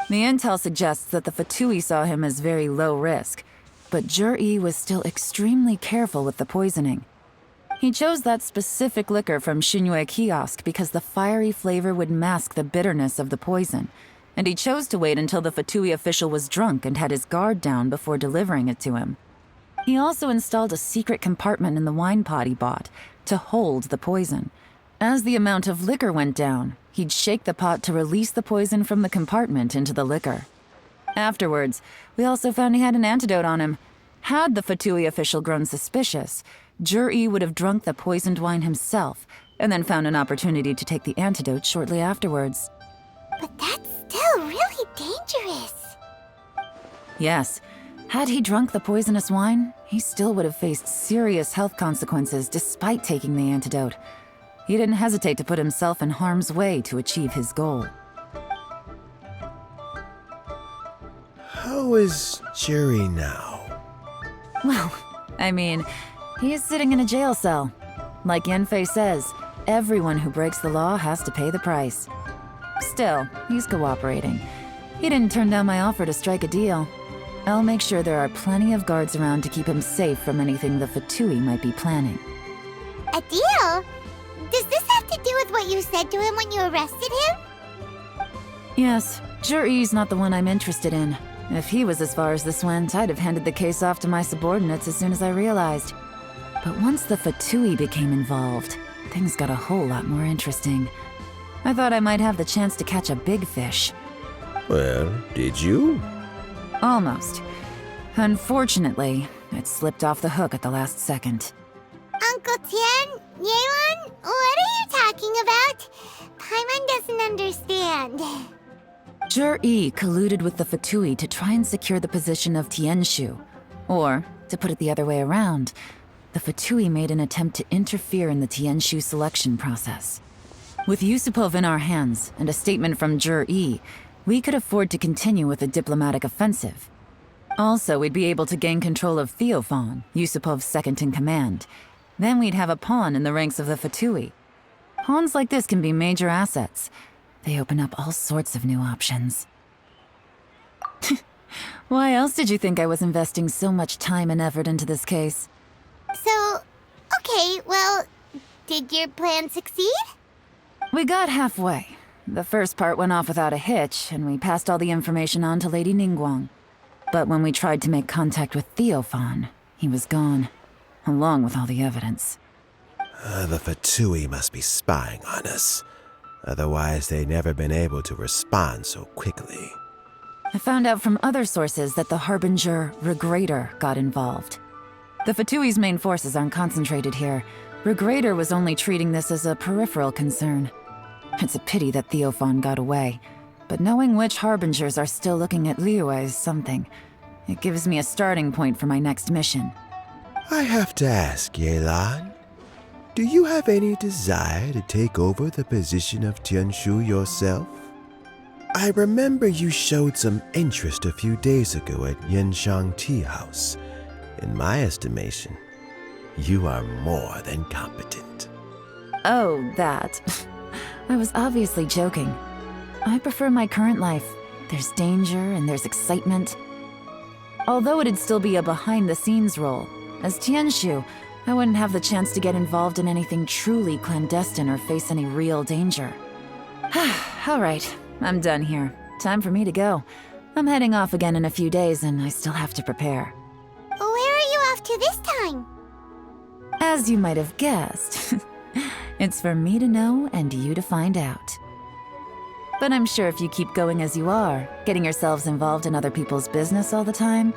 The intel suggests that the Fatui saw him as very low risk, but Jur-E was still extremely careful with the poisoning. He chose that specific liquor from Xinyue Kiosk because the fiery flavor would mask the bitterness of the poison, and he chose to wait until the Fatui official was drunk and had his guard down before delivering it to him. He also installed a secret compartment in the wine pot he bought to hold the poison. As the amount of liquor went down, he'd shake the pot to release the poison from the compartment into the liquor. Afterwards, we also found he had an antidote on him. Had the Fatui official grown suspicious, Jur-E would have drunk the poisoned wine himself, and then found an opportunity to take the antidote shortly afterwards. But that's still really dangerous. Yes, had he drunk the poisonous wine, he still would have faced serious health consequences despite taking the antidote. He didn't hesitate to put himself in harm's way to achieve his goal. How is Juri now? Well, I mean, he is sitting in a jail cell. Like Yanfei says, everyone who breaks the law has to pay the price. Still, he's cooperating. He didn't turn down my offer to strike a deal. I'll make sure there are plenty of guards around to keep him safe from anything the Fatui might be planning. A deal? Does this have to do with what you said to him when you arrested him? Yes, Jur-E's not the one I'm interested in. If he was as far as this went, I'd have handed the case off to my subordinates as soon as I realized. But once the Fatui became involved, things got a whole lot more interesting. I thought I might have the chance to catch a big fish. Well, did you? Almost. Unfortunately, it slipped off the hook at the last second. Uncle Tien, Yelan, what are you talking about? Paimon doesn't understand. Jur-E colluded with the Fatui to try and secure the position of Tianshu. Or, to put it the other way around, the Fatui made an attempt to interfere in the Tianshu selection process. With Yusupov in our hands and a statement from Jur-E, we could afford to continue with a diplomatic offensive. Also, we'd be able to gain control of Theophan, Yusupov's second-in-command. Then we'd have a pawn in the ranks of the Fatui. Pawns like this can be major assets. They open up all sorts of new options. Why else did you think I was investing so much time and effort into this case? So, okay, well, did your plan succeed? We got halfway. The first part went off without a hitch, and we passed all the information on to Lady Ningguang. But when we tried to make contact with Theophan, he was gone, along with all the evidence. The Fatui must be spying on us. Otherwise, they'd never been able to respond so quickly. I found out from other sources that the Harbinger, Regrator, got involved. The Fatui's main forces aren't concentrated here. Regrator was only treating this as a peripheral concern. It's a pity that Theophan got away, but knowing which harbingers are still looking at Liyue is something. It gives me a starting point for my next mission. I have to ask, Yelan, do you have any desire to take over the position of Tianshu yourself? I remember you showed some interest a few days ago at Yenshang Tea House. In my estimation, you are more than competent. Oh, that. I was obviously joking. I prefer my current life. There's danger and there's excitement. Although it'd still be a behind-the-scenes role, as Tianshu, I wouldn't have the chance to get involved in anything truly clandestine or face any real danger. All right, I'm done here. Time for me to go. I'm heading off again in a few days and I still have to prepare. Where are you off to this time? As you might have guessed, it's for me to know and you to find out. But I'm sure if you keep going as you are, getting yourselves involved in other people's business all the time,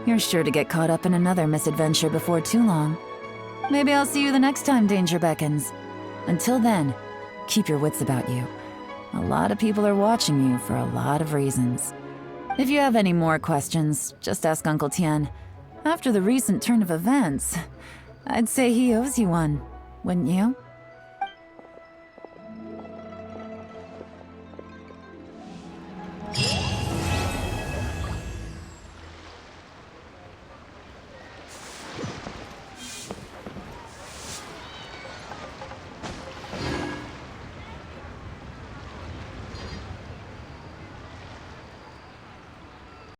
you're sure to get caught up in another misadventure before too long. Maybe I'll see you the next time danger beckons. Until then, keep your wits about you. A lot of people are watching you for a lot of reasons. If you have any more questions, just ask Uncle Tien. After the recent turn of events, I'd say he owes you one, wouldn't you?